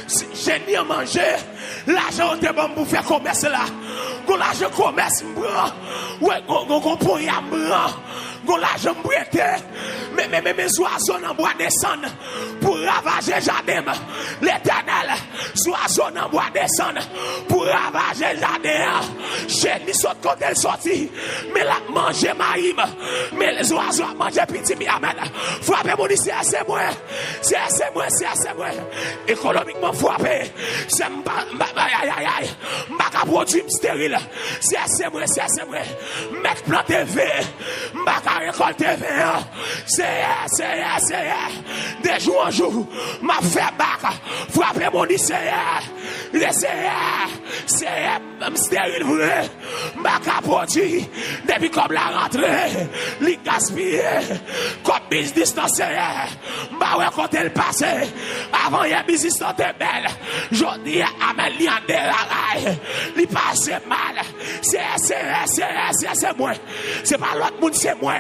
si j'ai ni à manger, l'argent est bon pour faire commerce là. Quand l'argent commerce, ouais, quand pour y quand l'argent prêté, mais mes oiseaux en bois descendent pour ravager jardin. L'Éternel, oiseaux en bois descendent pour ravager jardin. J'ai ni saute quand elle sortit, mais la manger maïm, mais les oiseaux a mangé petit miamel. Frappez mon ici, c'est moi, c'est moi. Économiquement frappé, c'est m'baka produit stérile, c'est moi. Mec planter verre, m'baka récolter verre, c'est des jours en jour, m'a fait bac, frappez mon ici, c'est stérile vrai, m'baka produit, depuis comme la rentrée, li gaspillé, comme business dans bah ouais, quand elle passait, avant il y a business dans tes belles, je dis à Amélie en déraille, il passait mal, c'est moi, c'est pas l'autre monde, c'est moi,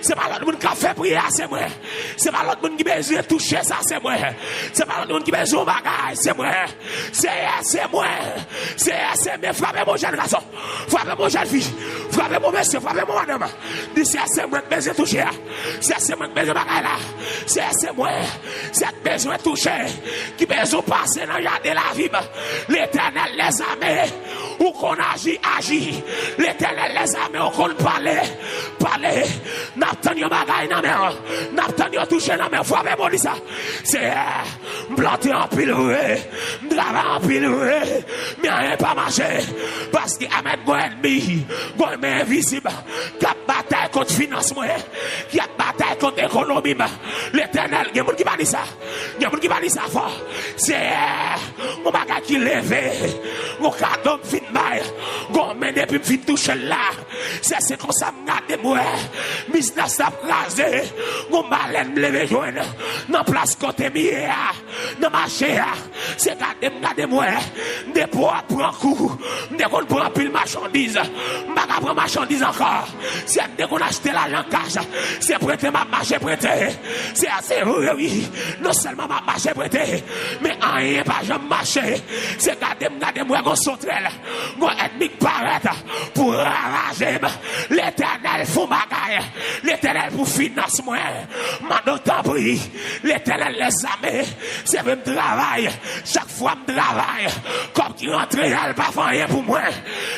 c'est pas l'autre monde qui a fait prière, c'est moi, c'est pas l'autre monde qui besoin toucher ça, c'est moi, c'est pas l'autre monde qui besoin bagaille, c'est moi, c'est moi, mais frappez mon jeune garçon, frappez mon jeune fille, frappez mon monsieur, frappez mon madame, dis c'est moi qui besoin toucher, c'est moi qui besoin bagaille là, c'est moi, c'est besoin toucher, qui besoin passer dans le jardin de la vie, l'Éternel les armées, où qu'on agit, l'Éternel les armées, où qu'on parler, n'attendons bagaille dans la n'attendons toucher dans la main, frappez mon ça, c'est planter en pile, travailler en pile, mais rien pas marché, parce qu'il y a même un ennemi, un invisible, qui a bataille contre financement, qui a bataille contre économie, l'Éternel, il y a des gens qui va dire ça, il y a des gens qui va dire ça fort, c'est mon bagage qui lève, mon cadeau me fin bail, mon main depuis me fin toucher là, c'est comme ça me garde moi, business a crasé, mon baleine me lève joindre, dans place côté mieux, dans marché, c'est garde moi, des poids prend coup, dès qu'on prend pile marchandise, m'baka prend marchandise encore, c'est dès qu'on achète l'argent cash, c'est prêter ma marché prêté, c'est assez oui, non seulement ma marché prêté, mais rien pas jamais marché, c'est garder moi gon sauterelle, gon ennemi paraît pour ravager, l'Éternel fou bagaille, l'Éternel pour finance moi, maintenant t'en prie, l'Éternel les armées, c'est même travail, chaque fois me travaille, comme qui rentre, elle pas faire rien pour moi,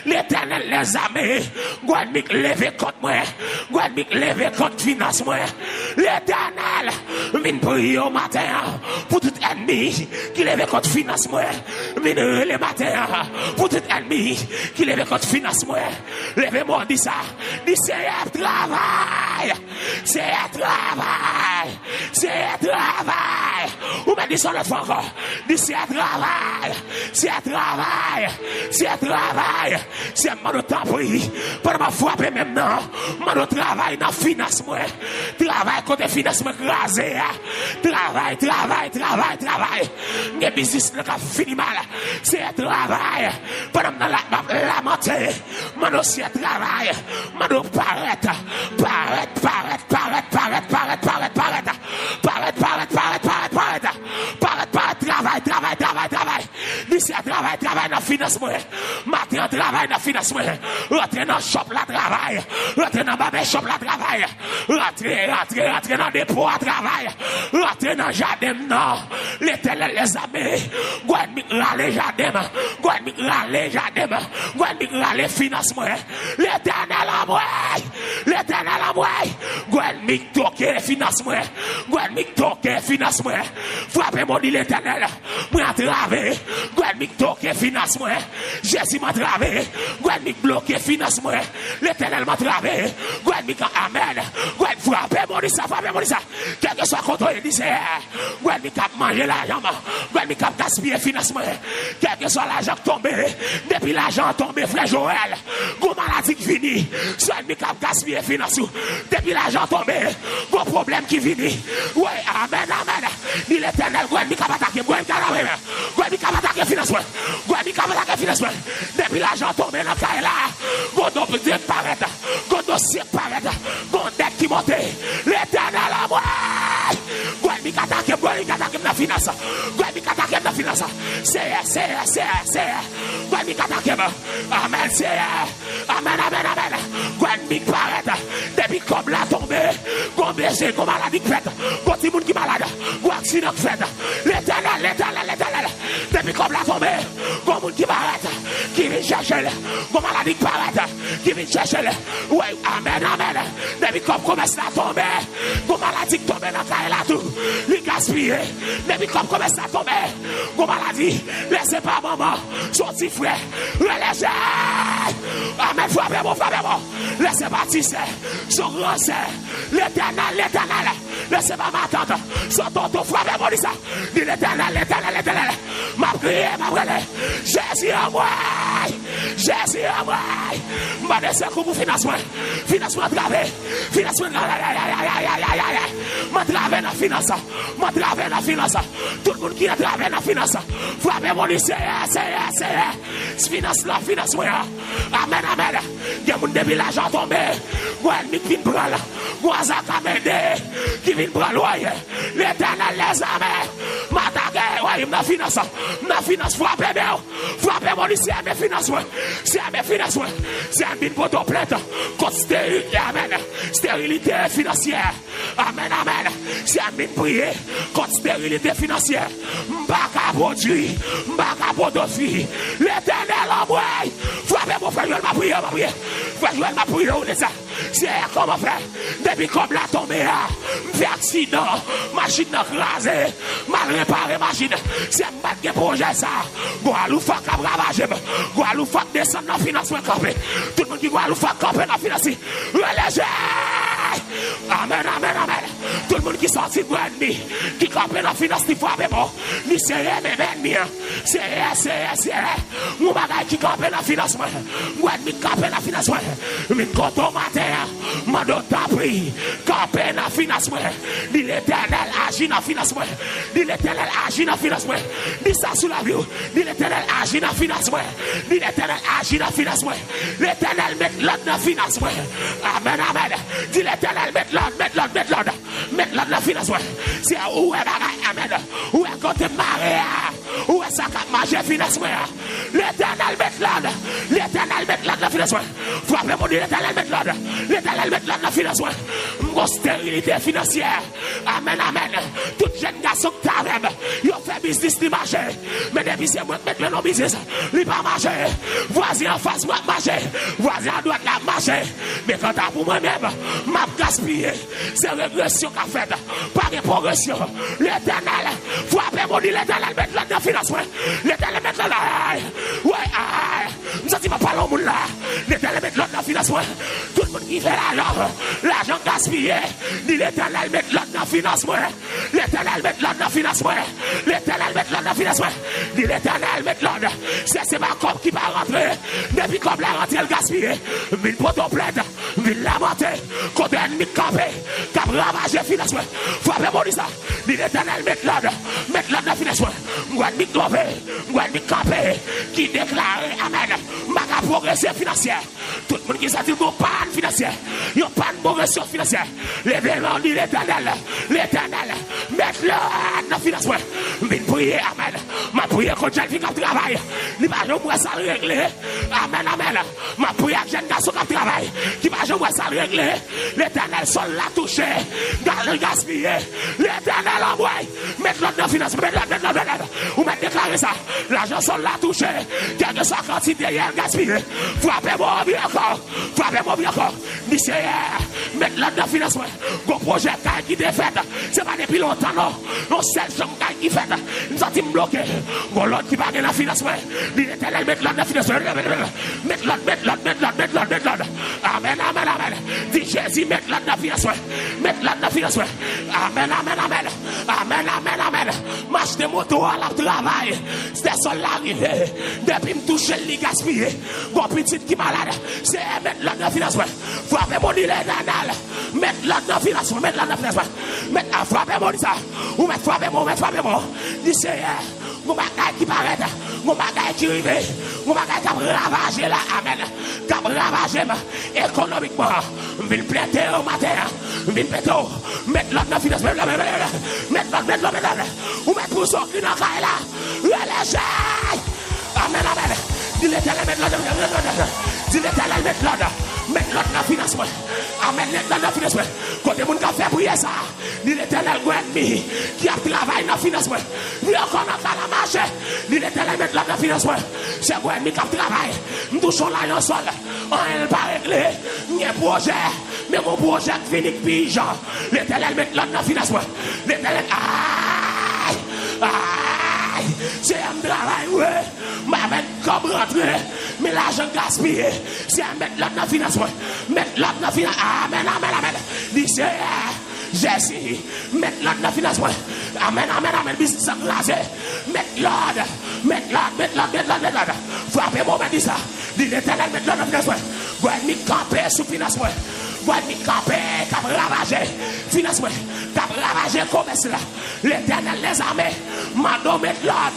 l'Éternel les armées, gon ennemi lever contre moi, gon ennemi lever contre finance moi, l'Éternel vient prier au matin pour tout ennemi qui lève contre finance moi, vient le matin pour tout ennemi qui lève contre finance moi, levez-moi dit ça, dit c'est travail, ou bien dit ça l'autre fois encore, dit c'est travail, c'est mon temps pris, pour me frapper maintenant, mon travail dans finance moi, travail côté finance moi crasé, travail, les business ne fini mal, c'est travail, pour me lamenter, mon aussi travail, mon paraît, travail, d'ici à travail dans financement, matin travail dans financement, rentrer dans shop la travail, rentrer dans barber shop la travail, rentrer dans dépôt à travail, rentrer dans jardin non, l'Éternel les armées, Guadeloupe râler jardin, Guadeloupe râler financement, l'Éternel à moi, Guadeloupe toquer financement, Guadeloupe toquer financement, frappez mon dit l'Éternel, moi entravé, Guadeloupe toquer financement, Jésus m'a travé, Guadeloupe bloqué financement, l'Éternel m'a travé, Guadeloupe amen, Guadeloupe frappez mon dit ça, quel que soit contre il dit c'est, Guadeloupe a mangé l'argent, Guadeloupe a gaspillé financement, quel que soit l'argent tombé, depuis l'argent tombé, frère Joël, gros maladie qui finit, Guadeloupe a gaspillé financement, depuis l'argent tombé, gros problème qui finit, ouais, amen, dit l'Éternel, Guadeloupe a attaqué, Guadeloupe a attaqué financement, depuis l'argent tombé dans le cas là, gros dossier paraît, gros dette qui monte, l'Éternel à moi, Guadeloupe attaque dans la finance, Guadeloupe la finance. C'est. Gwen mi katake ba. Amen, c'est. Amen. Gwen mi paraît. Depuis comme la tombée. Gon berger, gon maladie fait. Gon ti moun qui malade. Gon accident fait. L'éternel. Depuis comme la tombée. Gon moun qui paraît. Qui vient chercher. Gon maladie paraît. Qui vient chercher. Ouais, amen. Depuis comme commence la tomber. Gon maladie tombe dans la là tout. Lui gaspiller. Depuis comme commence la tomber. Gon maladie. Laissez pas maman. Sorti frère. Relâchez. Amen. Frappez-moi. Laissez partir. Son grand c'est. L'éternel. Laissez pas m'attendre. Son tonton frappez-moi dit ça. Dit l'éternel. M'a prié. Jésus à moi. M'a laissé comme financement. Financement gravé. M'a travé dans finance. Tout le monde qui a travé dans finance. Frappez-moi dit c'est. Finance. Amen. Il y a mon début l'argent tombé. Moi, ennemi qui me prend là. Moi, ça qui vient prendre loyer. L'éternel les amers. M'attaquer. Ouais, ma finance. Frappez-moi dit c'est mes finances. C'est un bin pour ton plainte. Contre stérilité. Amen. Stérilité financière. Amen. C'est un bin prier. Contre stérilité financière. M'baka produit. M'baka produit. L'éternel en moi. Frappez-moi, frère, ma prière. Frère, ma prière, on est ça. C'est comme frère. Depuis comme la tombée, m'fait accident. Machine crasée. Mal réparée machine. C'est un bat de projet ça. Guadeloupe a ravagé. Guadeloupe descend dans le financement campé. Tout le monde qui Guadeloupe campé dans le financement. Relâchez. Amen. Tout le monde qui sortit de l'ennemi. Qui campé dans le financement. Il faut avec moi. Ni c'est mes ennemis. C'est. Mon bagage qui campé dans le financement. Moi, je campé dans le financement. Je coton matin. Ma donne ta pris. Campé dans le financement. Dit l'éternel agit dans le financement. Dit l'éternel agit dans le financement. Dit ça sous la vie. Dit l'éternel agit dans le financement. Dit l'éternel agit dans le financement. L'éternel met l'ordre dans le financement. Amen. Dit l'éternel met l'ordre dans le financement. C'est où est bagaille. Amen. Où est côté marée. Où est ça qui marche financement. L'éternel met l'ordre dans le financement. Frappez-moi dit l'éternel met l'ordre. L'éternel met l'ordre dans le financement. Mon stérilité financière. Amen. Tout jeune garçon qui t'a même. Il fait business, il marche. Mais depuis c'est moi qui mets le business. Il pas marché. Voisin en face, moi marché. Voisin à droite, là marché. Mais quand t'as pour moi-même, m'a gaspillé. C'est régression qu'a fait. Pas de progression. L'éternel. Frappez-moi dit l'éternel met l'ordre dans le financement. L'éternel met l'ordre. Ouais, nous sommes pas au monde là. L'éternel met l'ordre dans le financement. Tout le monde qui fait l'argent gaspillé. Dit l'éternel met l'ordre dans le financement. L'éternel met l'ordre dans le financement. L'éternel met l'ordre dans le financement. Dit l'éternel met l'ordre. C'est ma cop qui va rentrer. Depuis comme la rentrée, elle gaspillé. Mille poteaux plaide. Mille lamenté. Côté ennemi campé. Cap ravagé le financement. Frappez-moi dit ça. Dit l'éternel met l'ordre. Met l'ordre dans le financement. M'gouadmi campé. Qui déclare amen. Ma progression financière. Tout le monde qui s'attire mon panne financière. Yon panne progression financière. L'événement dit l'éternel. Mettre l'ordre dans le financement. M'vin prier amen. Ma prière contre jeune fille qui travaille. Li va jamais ça régler. Amen. Ma prière jeune garçon qui travaille. Qui va jamais ça régler. L'éternel sol la touché. Dans le gaspillé. L'éternel envoie. Mettre l'ordre dans le financement. Mettre l'ordre. Ou mettre déclarer ça. L'argent sol la touché. Quelle que soit la quantité hier gaspillé. Frappez-moi bien encore. Monsieur, mettre l'ordre dans le financement. Gros projet qui est fait. C'est pas depuis longtemps non. Non, seul jambe qui est fait. Nous sommes bloqués. Gros l'autre qui va gagner le financement. L'éternel mettre l'ordre dans le financement. Mettre l'ordre. Amen. Dis Jésus, mettre l'ordre dans le financement. Amen. Marche de moto à la travail. C'est ça l'arrivée. Depuis me toucher le gaspillé. Bon petit qui malade. C'est mettre l'ordre dans le financement. Frappez-moi dit l'éternel. Mettre l'ordre dans le financement. Frappez-moi dit ça. Ou mettre frappez-moi. Dis c'est mon bagage qui paraît. Mon bagage qui arrive. Mon bagage qui a ravagé là. Amen. Qui a ravagé économiquement. Je vais le planter au matin. Vin péto. Mettre l'autre dans finance. Mettre l'autre. Ou mettre pour son cri dans la là. Relâchez. Amen, amen. Dis l'Éternel, mettre l'autre. Dis l'Éternel, mettre l'autre. Mettre l'autre dans financement. Amen, mettre l'autre dans financement. Quand les gens qui fait prier ça, dis l'Éternel, ennemi qui a travaillé dans financement. Lui encore dans la marche. Dis l'Éternel, mettre l'autre dans financement. C'est un ennemi qui a travaillé. Nous touchons là en sol. On n'est pas réglé. Il y a un projet. Mais mon projet finit pigeon. L'Éternel, mettre l'autre dans financement. L'Éternel, aïe, aïe. C'est un travail, oui. Ma mettre comme rentrer. Mais l'argent gaspillé. C'est un mettre l'autre dans financement. Mettre l'autre dans financement. Amen, amen, amen. Dis Jésus, mettre l'autre dans financement. Amen, amen, amen. Business glacé. Mettre l'autre. Mettre l'autre. Frappez-moi, dis ça. Dis l'Éternel, mettre l'autre dans financement. Vous êtes camper sous financement. Vous êtes camper, cap ravager. Financement. Cap ravager commerce là. L'Éternel les armées. Mando mettre l'autre.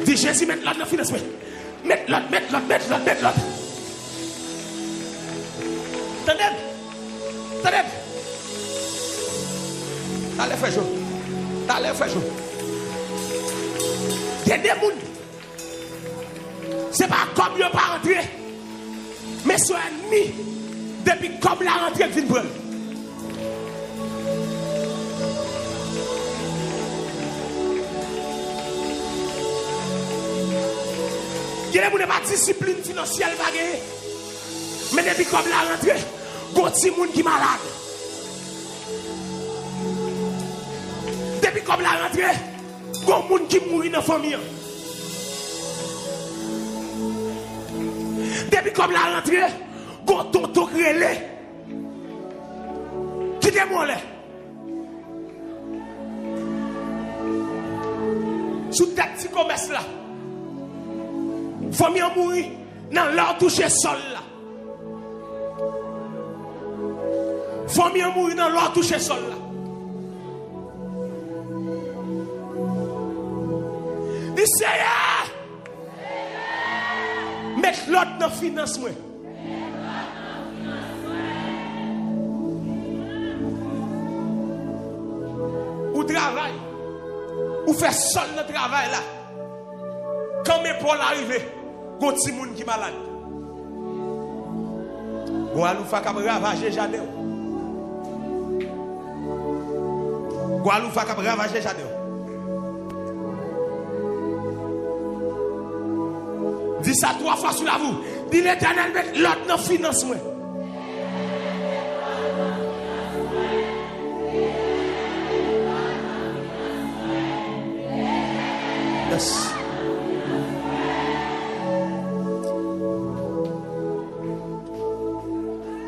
Dis Jésus, mettre l'autre dans financement. Mettre l'autre. Tenez. Allez, fais chaud. Il y a des gens. C'est pas comme il pas rentré. Mais son ennemi, depuis comme la rentrée, vient prendre. Il y a des gens qui n'ont pas de discipline financière. Mais depuis comme la rentrée, il y a des gens qui sont malades. Depuis comme la rentrée, il y a des gens qui mourent dans la famille. Depuis comme la rentrée, il y a des tonton relais qui démolent. Sous tête petit commerce là. Famille mourir dans leur toucher sol là. Famille mourir dans leur toucher sol là. Dis Seigneur, mettre l'autre dans le financement. Ou travail, ou fait seul le travail là. Quand mes Paul arrive, il y a des gens qui sont malades. Il y a des gens qui ont ravagé jardin. Il y a des gens qui ont ravagé jardin. Dis ça 3 fois sur la vous. Dis l'Éternel, met l'autre dans le financement. Yes.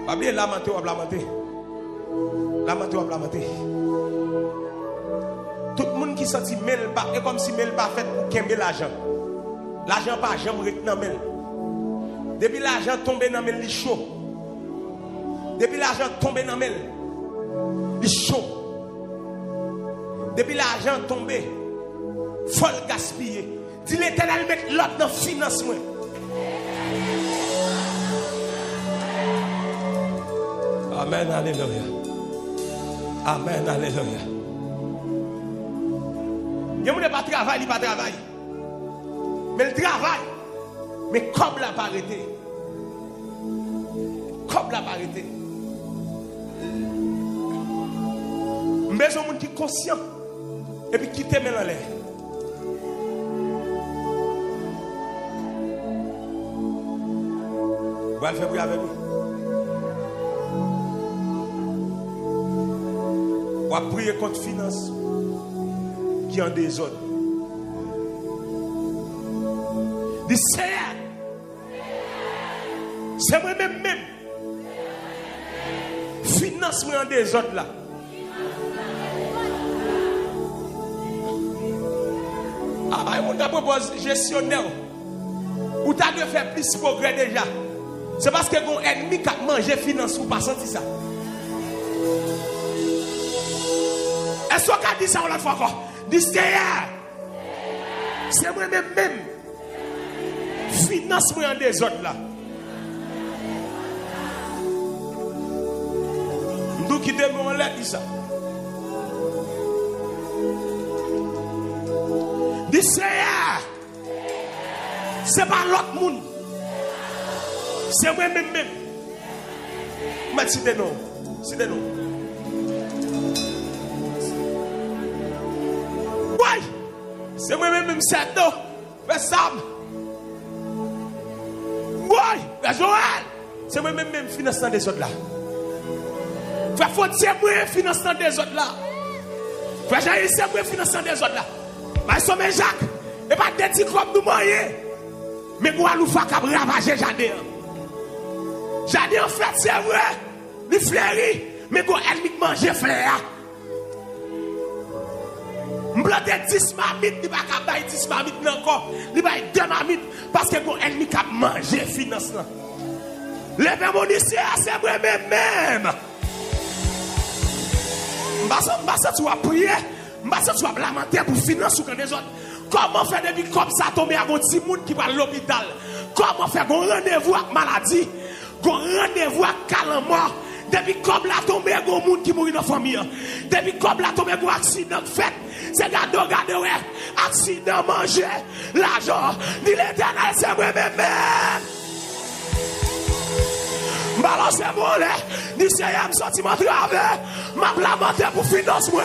Pas bien lamenter ou lamenter. Lamenter ou lamenter. Tout le monde qui sentit mêle pas, et comme si mêle pas fait pour qu'aimer l'argent. L'argent pas jamais dans mêle. Depuis l'argent tombé dans mêle, il chaud. Depuis l'argent tombé dans mêle, il chaud. Depuis l'argent tombé, faut le gaspiller. Dis l'Éternel mettre l'autre dans le financement. Amen, alléluia. Amen, alléluia. Il y a des gens qui travaillent, ils ne travaillent pas. Mais le travail, mais comme la parité. Comme la parité. Mais on est conscient. Et puis quitter maintenant l'air. Vous allez faire avec nous. Vous allez prier contre finance qui est en désordre. Dis Seigneur, c'est moi-même même. Finance-moi en désordre là. Ah, on t'a proposé gestionnaire. Ou t'as dû faire plus de progrès déjà. C'est parce que mon ennemi qui a mangé finance ou pas senti ça. Est-ce qu'on a dit ça l'autre fois encore? Dis Seigneur, c'est moi-même même. Finance-moi en désordre là. nous qui démons l'air, dit ça. Dis Seigneur, c'est pas l'autre monde. C'est moi-même. Mais c'est des noms. C'est des noms. Oui, c'est moi-même, c'est non. Mais Sam. Oui, mais Joël. C'est moi-même financement des autres là. Frère Faute, c'est moi financement des autres là. Frère Jaïs, c'est moi financement des autres là. Mais somme Jacques, et pas des petits comme nous moyens. Mais moi, nous faisons qu'à ravager Jadé. Jadé, en fait, c'est vrai. Il fleurit. Mais quand elle me mange, fleur. Je vais des 10 marmites. Il ne va pas faire 10 marmites encore. Il va faire 2 marmites. Parce que quand elle me mange, finance. Levez mon ici, c'est moi-même. Je tu vas prier. Je tu vas lamenter pour financer les autres. Comment faire des vies comme ça tomber à un petit monde qui va à l'hôpital? Comment faire un rendez-vous avec maladie? Un rendez-vous avec calmement? Depuis comme la tomber à un monde qui mourit dans la famille. Depuis comme la tomber à un accident fait. C'est gado, ouais. Accident manger. L'argent. Ni l'éternel, c'est moi-même. Balancez-moi, ni Seigneur, me sentiment travers. Ma blamante pour finance, moi.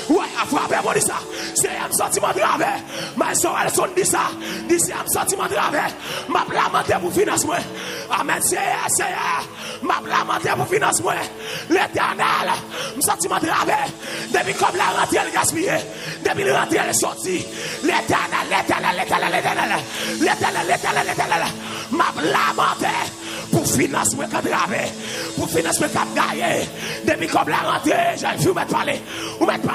Ouais, à frapper, moi, dit ça. Seigneur, me sentiment travers. Ma soeur, elle sonne, dit ça. Dis Seigneur, me sentiment travers. Ma blamante pour finance, moi. Amen, Seigneur. Ma blamante pour finance, moi. L'éternel, me sentiment travers. Depuis comme la rentrée, elle gaspille. Depuis la rentrée, elle est sortie. L'éternel. Ma blamante. Pour financer mes cadres, pour financer mes cadres gagnés. Depuis comme la rentrée, j'ai vu mettre parler. Ou mettre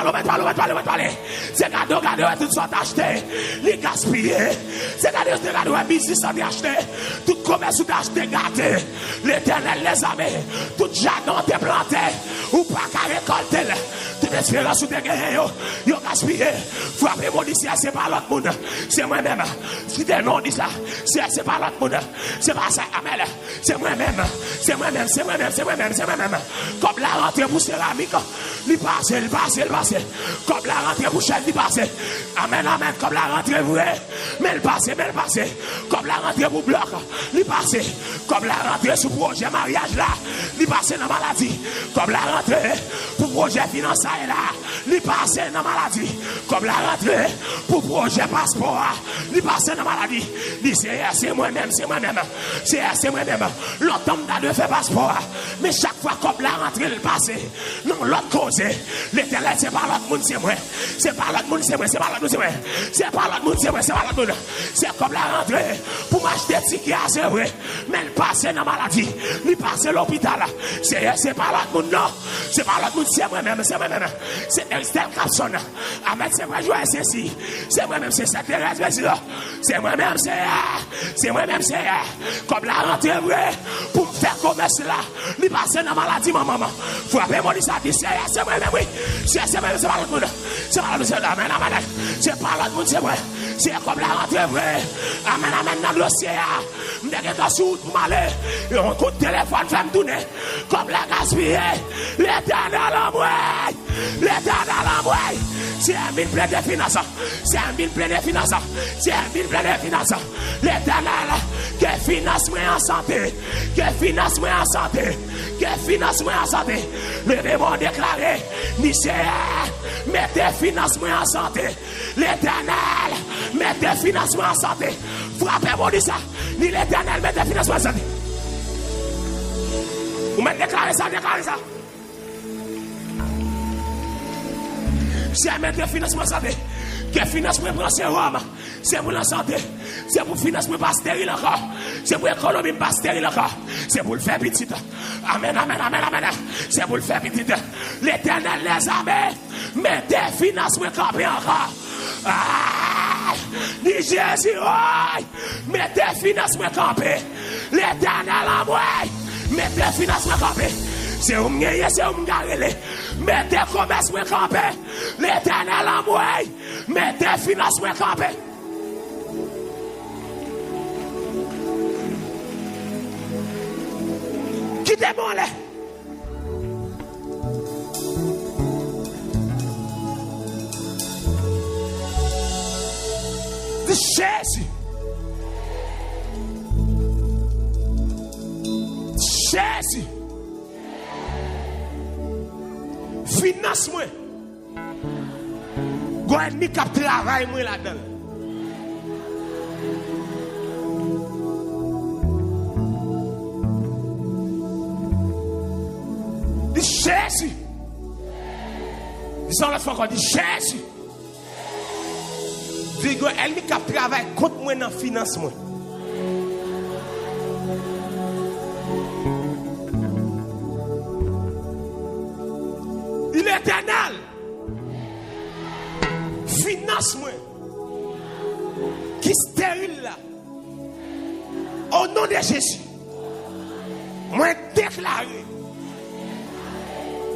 parler. C'est cadeau, tout sont acheté. Les gaspillés. C'est cadeau, business sont acheté. Tout commerce sont acheté, gâté. L'éternel les a mis. Tout jardin est planté. Ou pas qu'à récolter. Toute espérance de gagner. Yo gaspillé. Frappez-moi d'ici, c'est pas l'autre monde. C'est moi-même. Si des noms disent ça, c'est pas l'autre monde. C'est pas ça, Amen. C'est moi-même. Comme la rentrée pour céramique, il passe. Comme la rentrée pour chef, il passe. Amen. Comme la rentrée vraie, mais il passe. Comme la rentrée pour bloc, il passe. Comme la rentrée sous projet mariage là, il passe dans la maladie. Comme la rentrée pour projet financier là, il passe dans la maladie. Comme la rentrée pour projet passeport, il passe dans la maladie. C'est moi-même. C'est moi-même. L'autre homme de faire passeport. Mais chaque fois comme la rentrée le passé, non, l'autre cause. L'éternel, c'est pas l'autre monde, c'est moi. C'est pas l'autre monde, c'est moi. C'est pas l'autre monde, c'est moi. C'est comme la rentrée. Pour m'acheter des tickets, c'est vrai. Mais il passe dans la maladie. Il passe à l'hôpital. C'est pas l'autre monde, non. C'est pas l'autre monde, c'est moi-même. C'est Estelle Capson. Amen, c'est moi, je c'est ici. C'est moi-même, c'est cette Thérèse. C'est moi-même, c'est moi-même, c'est comme la rentrée, vrai. Pour me faire commerce là, il passe dans la maladie, ma maman. Frappez-moi, dit ça, c'est moi-même, oui. C'est moi-même, c'est pas l'autre monde. C'est pas l'autre monde, amen. C'est pas l'autre monde, c'est moi. C'est comme la rentrée, vrai. Amen, dans le dossier. Je me dis que sous pour m'aller. Et on coup de téléphone, fait me tourner. Comme la gaspiller. L'éternel en moi. C'est un mille plein de finances. L'éternel, que finance-moi en santé. Le démon déclaré, Michel, mettez financement en santé. L'éternel, mettez financement en santé. Frappez-moi de ça. Ni l'éternel, mettez financement en santé. Vous mettez déclaré ça. C'est mettre financement en santé. Que financement prend ses hommes. C'est pour la santé. C'est pour financement pas stérile encore. C'est pour l'économie pas stérile encore. C'est pour le faire petit. Amen. C'est pour le faire petit. L'éternel les armées. Mettez financement campé encore. Ni Jésus, mettez financement campé. L'éternel en moi. Mettez financement campé. C'est où m'gagner, c'est où m'garrer. Mettez commerce campé. L'éternel en moi. Mettez financement campé. Quittez-moi là. Jésus. Jésus. Finance-moi. Go ennemi qui travaille moi là-dedans. Dis Jésus. Dis l'autre fois encore, dis Jésus. Dis go ennemi qui travaille contre moi dans financement. Il est éternel. Finance-moi. Qui stérile là. Au nom de Jésus. Moi déclaré.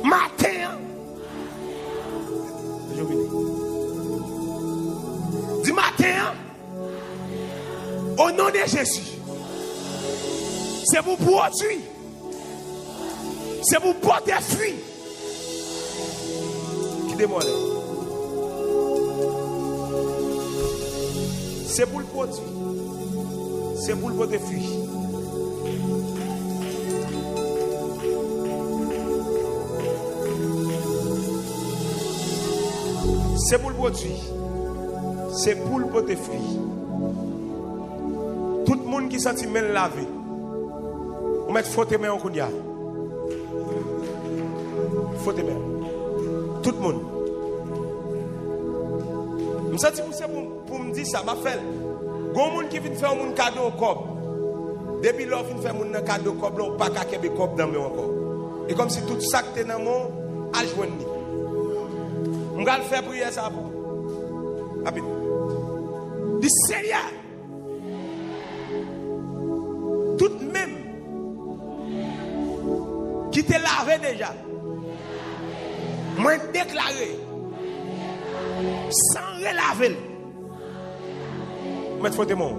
Matin. Du matin. Au nom de Jésus. C'est pour produire. C'est pour porter fruit. C'est pour le produit. C'est pour le porter fruit. C'est pour le produit. C'est pour le porter fruit. Tout le monde qui sent mal lavé. On met faute main en kounya. Faute main. Tout le monde. Je sens pour me dire ça, ma fait. Il y a des gens qui viennent faire un cadeau au cob. Depuis là, ils viennent faire un cadeau au cob, ils pas qu'à faire un cob dans le encore. Et comme si tout ça qui est dans le monde, à joindre. Je vais faire prier ça pour vous. Rapide. Dis Seigneur. Tout même qui te lavé déjà. Moi déclaré sans relaver. Mais faut démon.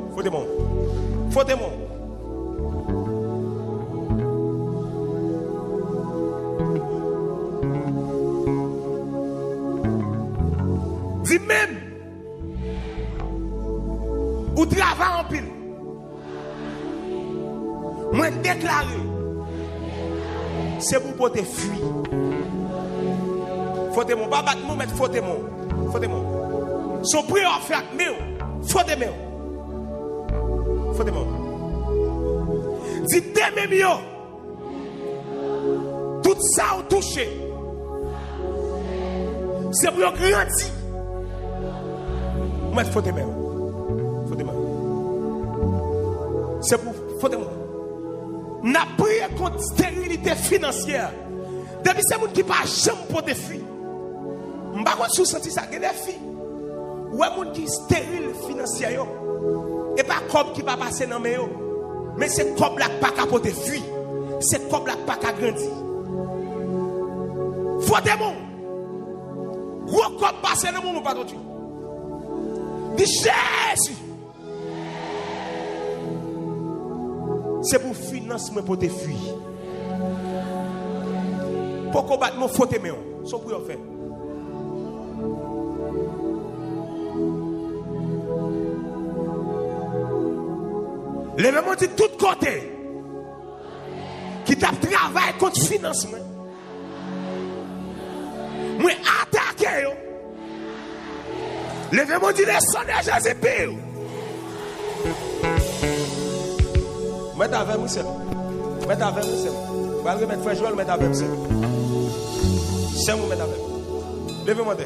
Dis même ou travail en pile. Moi déclaré c'est pour porter fruit. Faut démon, pas battre nous, mais faut démon. Son prière fait avec nous. Faut démon. Dis démon mieux. Tout ça ou touché. C'est pour grandir. Mais faut démon. C'est pour faut démon. N'a prié contre stérilité financière. Depuis c'est monde qui pas jamais pour des filles. M'pa kon sou senti ça que des filles. Ouais monde qui stérile financièrement. Et pas comme qui va passer dans mes yo. Mais c'est comme là pas capoter filles. C'est comme là pas grandir. Faut des mots. Gros comme passer dans mon pas tout. Dis Jésus. C'est pour financement pour tes filles. Pour combattre mon faute mais on. So pour faire. Levez-moi de tout côté. Qui t'a travaillé contre financement. Moi attaquer yo. Levez-moi de le son de Jésus. Mets avec moi seul. Mets avec moi seul. Va remettre frère Joël, mets avec moi seul. C'est moi mettre avec. Levez-moi de.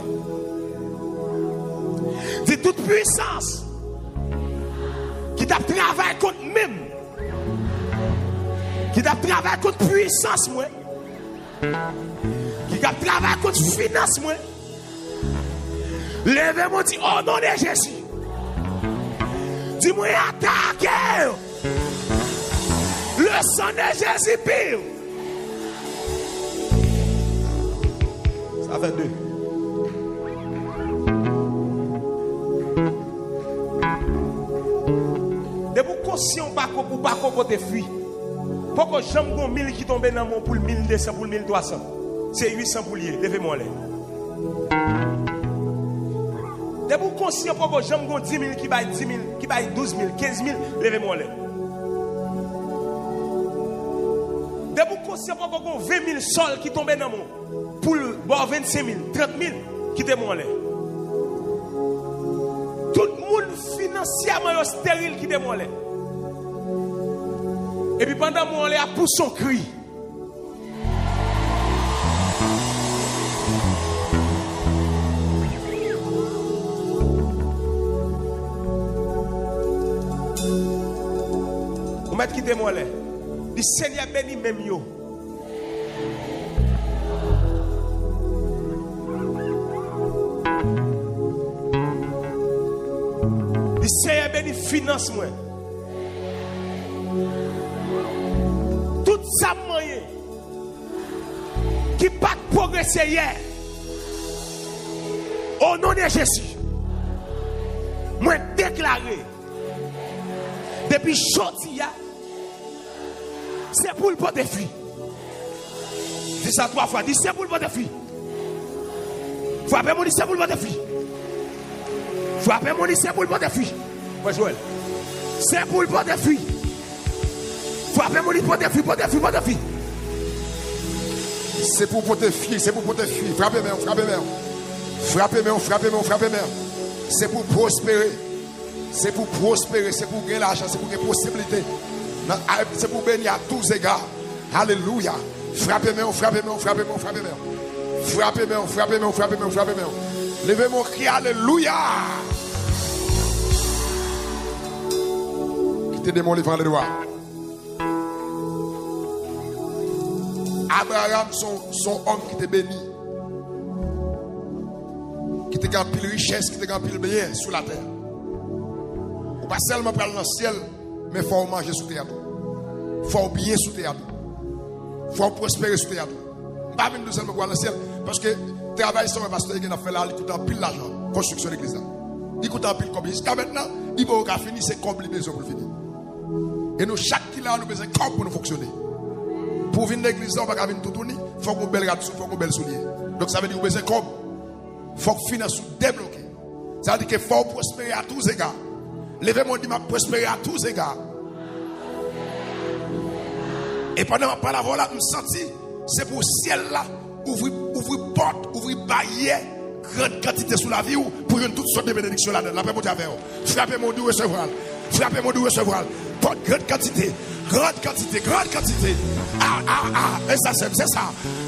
De toute puissance qui t'a travaillé contre même. Qui t'a travaillé contre puissance moi. Qui t'a travaillé contre finance moi. Levez-moi dit au nom de Jésus. Dis-moi attaquez. Le sang de Jésus pire. Ça fait 2. De vous conscient pour pas côté fuir. Pourquoi j'aime 1000 qui tombent dans mon pour 1200 pour 1300. C'est 800 pour lier. Levez-moi là. De vous conscient pour que j'aime 10 000 qui baille 10 000, qui baille 12 000, 15 000, levez-moi là. De vous conscient pour que 20 000 sols qui tombent dans mon pour 25 000, 30 000 qui témoignent là. Tout le monde financièrement stérile qui témoigne là. Et puis pendant mon là pour son cri. Vous mettez qui témoigne là. Le Seigneur béni même yo. Le Seigneur béni finance moi. Tout ça moyen qui pas progresser hier. Au nom de Jésus. Moi déclaré depuis aujourd'hui. C'est pour le porter fille. Dis ça 3 fois. Dis c'est pour le porter fille. Frappez-moi, dis c'est pour le porter fille. Frappez-moi, dis c'est pour le porter fille. Moi, Joël. C'est pour le porter fille. Frappez-moi, dis porter fille, porter fille, porter fille. C'est pour porter fille, c'est pour porter fille. Frappez-moi, frappez-moi. Frappez-moi, frappez-moi, frappez-moi. C'est pour prospérer. C'est pour prospérer, c'est pour gagner l'argent, c'est pour gagner possibilité. C'est pour bénir à tous égards. Alléluia. Frappez-moi, frappez-moi, frappez-moi, frappez-moi. Frappez-moi, frappez-moi, frappez-moi, frappez-moi. Levez mon cri, alléluia. Quittez des mots, levant les doigts. Abraham, son homme qui était béni. Qui était en pile richesse, qui était en pile bien sur la terre. Ou pas seulement pour aller dans le ciel, mais il faut manger sous terre. Il faut bien sous terre. Il faut prospérer sous terre. Je ne pas venir seulement pour aller dans le ciel. Parce que le travail sur le pasteur qui a fait là, il coûte un pile l'argent. Construction de l'église. Il coûte un pile comme jusqu'à maintenant, il va finir, c'est comme les besoins pour finir. Et nous, chaque qui là, nous besoin de corps pour nous fonctionner. Pour venir à l'église, on ne peut pas venir tout tourner. Il faut qu'on belle rate, il faut qu'on belle soulier. Donc ça veut dire que nous besoin de corps. Il faut que finance débloquer. Ça veut dire qu'il faut prospérer à tous égards. Levez-moi, dit m'a prospérer à tous égards. Et pendant la voix là, je me senti, c'est pour le ciel là, ouvrir porte, ouvrir barrière, grande quantité sous la vie pour une toute sorte de bénédiction là-dedans. La paix pour Dieu. Frappez-moi de recevoir. Frappez-moi de recevoir. Porte grande quantité. Grande quantité, grande quantité. Et ça, c'est ça.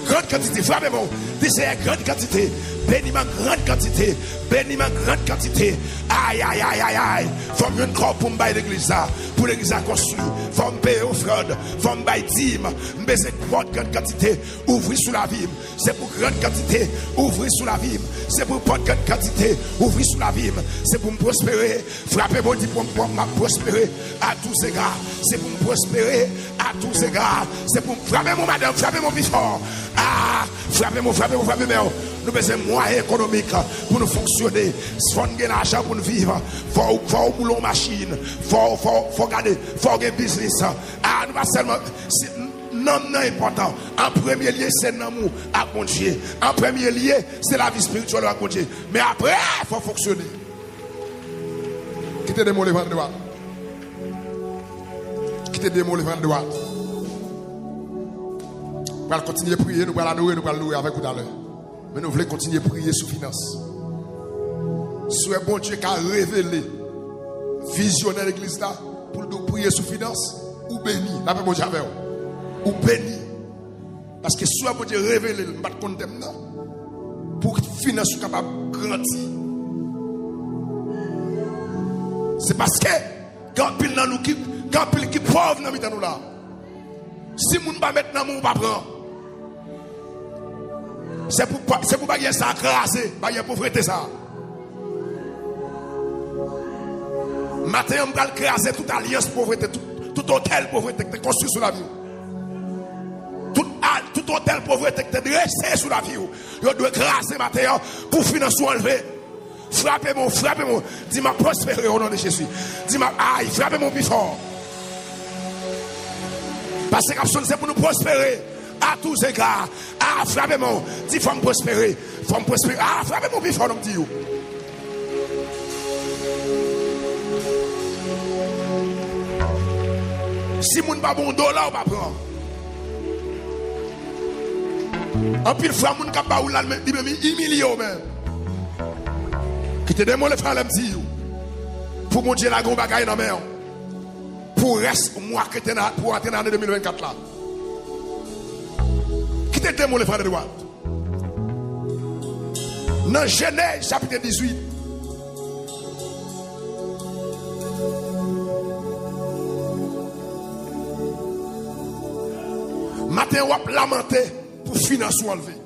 Grande quantité. Frappez-moi. C'est grande quantité. Bénis-moi grande quantité. Bénis-moi grande quantité. Aïe, aïe, aïe, aïe, aïe. Faut me un corps pour me bailler l'église là. Pour l'église à construire. Faut me payer aux fraudes. Faut me bailler dîme. Mais c'est grande quantité. Ouvrir sous la vie. C'est pour grande quantité. Ouvrir sous la vie. C'est pour grande quantité. Ouvrir sous la vie. C'est pour me prospérer. Frappez-moi pour me prospérer à tous égards. C'est pour me prospérer à tous égards. C'est pour me frapper mon madame. Frappez-moi plus fort. Frappez-moi, frappez-moi, frappez-moi. Nous besoin de moyens économiques pour nous fonctionner. Il faut gagner l'argent pour nous vivre. Il faut rouler une machine. Il faut garder, il faut gagner business. Nous pas seulement. Non, non important. En premier lieu, c'est l'amour à Dieu. En premier lieu, c'est la vie spirituelle à Dieu. Mais après, il faut fonctionner. Quittez des mots les vents de droite. Quittez des mots les vents de droite. Nous allons continuer à prier, nous allons adorer, nous allons louer avec vous tout à l'heure. Mais nous voulons continuer à prier sous finance. Soit bon Dieu qui a révélé, visionnaire l'église là, pour nous prier sous finance, ou béni, la paix mon Dieu avec vous. Ou béni. Parce que soit bon Dieu révélé, nous ne pas condamner, pour que finance soit capable de grandir. C'est parce que, quand pile dans nous, quand pile qui pauvre dans nous là, si nous ne pas mettre dans nous, on va prendre. C'est pour pas qu'il ça craser, pas qu'il pauvreté ça. Matin, on va craser toute alliance pauvreté, tout hôtel pauvreté que tu construit sur la vie. Tout hôtel pauvreté que tu dressé sur la vie. On doit craser matin pour financer enlever. Frappez-moi, frappez-moi. Dis-moi prospérer au nom de Jésus. Dis-moi, aïe, frappez-moi plus fort. Parce que c'est pour nous prospérer. À tous égards. Frappez-moi. Dis, faut me prospérer. Faut me prospérer. Frappez-moi plus fort, on me dit. Si moun pas bon dollar, on va prendre. En pile fois, moun ka ba ou là, il me humilié même. Qui te demande frère le dit pour mon Dieu la gon bagaille dans main. Pour reste moi que pour entrer dans l'année 2024 là. Qui te demande frère de droite. Dans Genèse chapitre 18. Matin on va lamenter pour financer enlever.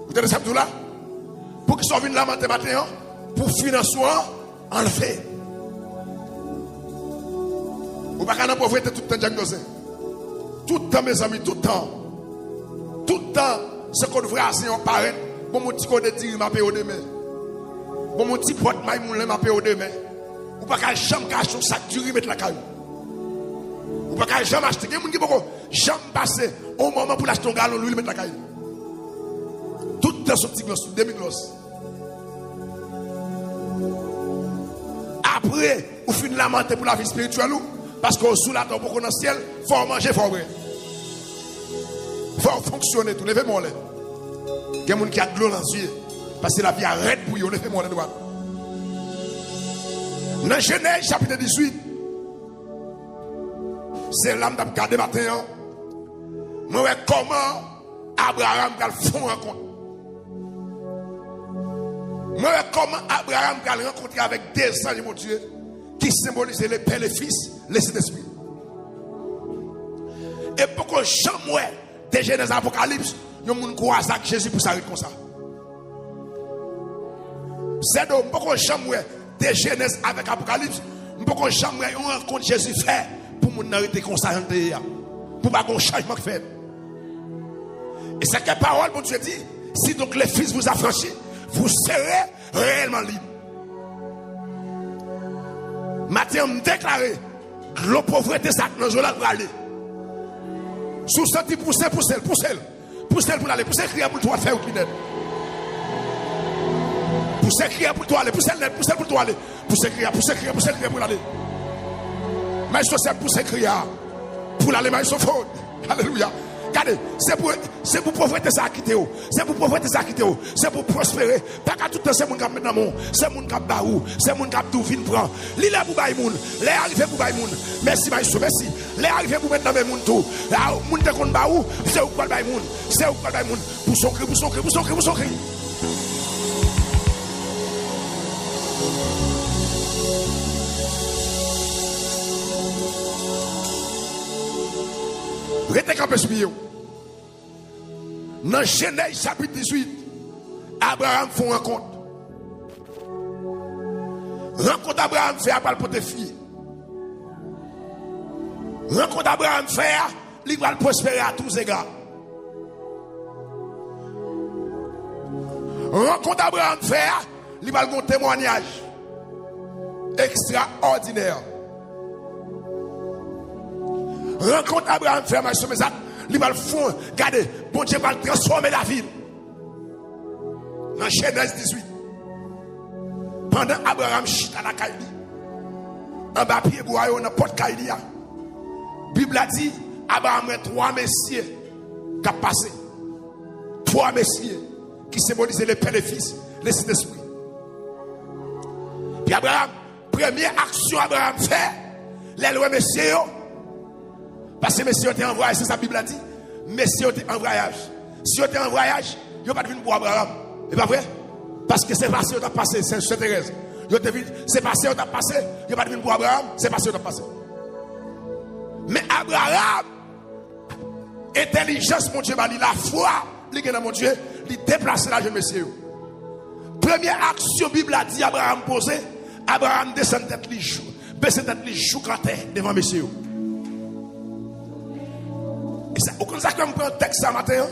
Vous entendez ça tout là? Pour qu'ils soient venus lamenter matin pour financer enlever. Vous ne pouvez pas pauvreté tout le temps diagnosé. Tout le temps mes amis, tout le temps. Tout le temps, ce qu'on devrait assez en paraître. Bon mon petit code de dire m'a payé au demain. Bon mon petit pote maïmoun m'a payé au demain. Vous ne pouvez pas jamais cacher un sac du riz mettre la caille. Vous ne pouvez pas jamais acheter. Il y a des gens qui ne peuvent jamais passer au moment pour acheter un galon l'huile mettre la caille. Tout le temps ce petit gloss, demi-gloss. Après, vous finissez de lamenter pour la vie spirituelle. Parce que sous la terre, pour qu'on dans le ciel, il faut manger, il faut boire. Il faut fonctionner tout. Levez-moi là. Il y a des gens qui ont de l'eau dans les yeux. Parce que la vie arrête pour eux. Levez-moi là droite. Dans Genèse chapitre 18, c'est l'âme d'Ab gardé matin. Moi, comment Abraham a fait rencontre. Moi, comment Abraham a rencontré avec des anges, mon Dieu, qui symbolisent les pères, les fils, les Saint-Esprit. Et pourquoi jamais des Genèse Apocalypse, nous ne croyons pas que Jésus pour s'arrêter comme ça. C'est donc pourquoi jamais des Genèse avec Apocalypse, pourquoi jamais on rencontre Jésus fait pour nous arrêter comme ça, pour pas qu'on changement fait. Et c'est que la parole, mon Dieu dit, si donc les fils vous affranchissent, vous serez réellement libre. Matin, on déclaré la pauvreté, ça dans le pour aller. Sous senti pousser pour aller, pousser crier pour toi faire au clinet. Pousser crier pour toi aller, pousser pour toi aller, pousser crier pour aller. Mais je sais pousser crier pour aller, mais je suis faux. Alléluia. Regardez, c'est pour pauvreté ça quitter. C'est pour pauvreté ça quitter. C'est pour prospérer. Pas qu'à tout le temps c'est mon cap maintenant mon, c'est mon cap baou, c'est mon cap tout vin prend. Li là pour bailler moun, les arriver pour bailler moun. Merci maïso, merci. Les arriver pour mettre dans mes moun tout. Là moun te kon baou, c'est ou quoi bailler moun. C'est ou quoi bailler moun. Pour son cri, pour son cri, pour son cri, pour son cri. Restez campé sur lui. Dans Genèse chapitre 18, Abraham fait une rencontre. Rencontre Abraham fait à pour tes filles. Rencontre Abraham fait, il va prospérer à tous égards. Rencontre Abraham fait, il va un témoignage extraordinaire. Rencontre Abraham fait, il va le fond, regardez, bon Dieu va transformer la ville. Dans Genèse 18. Pendant Abraham chute à la Kaili, en bas pied bois, dans porte Kaili, la Bible a dit, Abraham a 3 messieurs qui ont passé. 3 messieurs qui symbolisaient les pères et les fils, les Saint-Esprit. Puis Abraham, première action Abraham fait, les lois messieurs, parce que messieurs étaient en voyage, c'est ça la Bible a dit. Messieurs étaient en voyage. Si vous étiez en voyage, vous n'avez pas de pour Abraham. C'est pas vrai? Parce que c'est passé, vous avez passé, c'est Thérèse. C'est passé, vous avez passé, vous n'avez pas de pour Abraham, c'est passé, vous avez passé. Mais Abraham, intelligence, mon Dieu, la foi, il est dans mon Dieu, il déplace la jeune messieurs. Première action, Bible a dit, Abraham posé, Abraham descend tête, il joue, baisse tête, il joue quand devant messieurs. Et ça, au contraire, quand on prend un texte ce matin,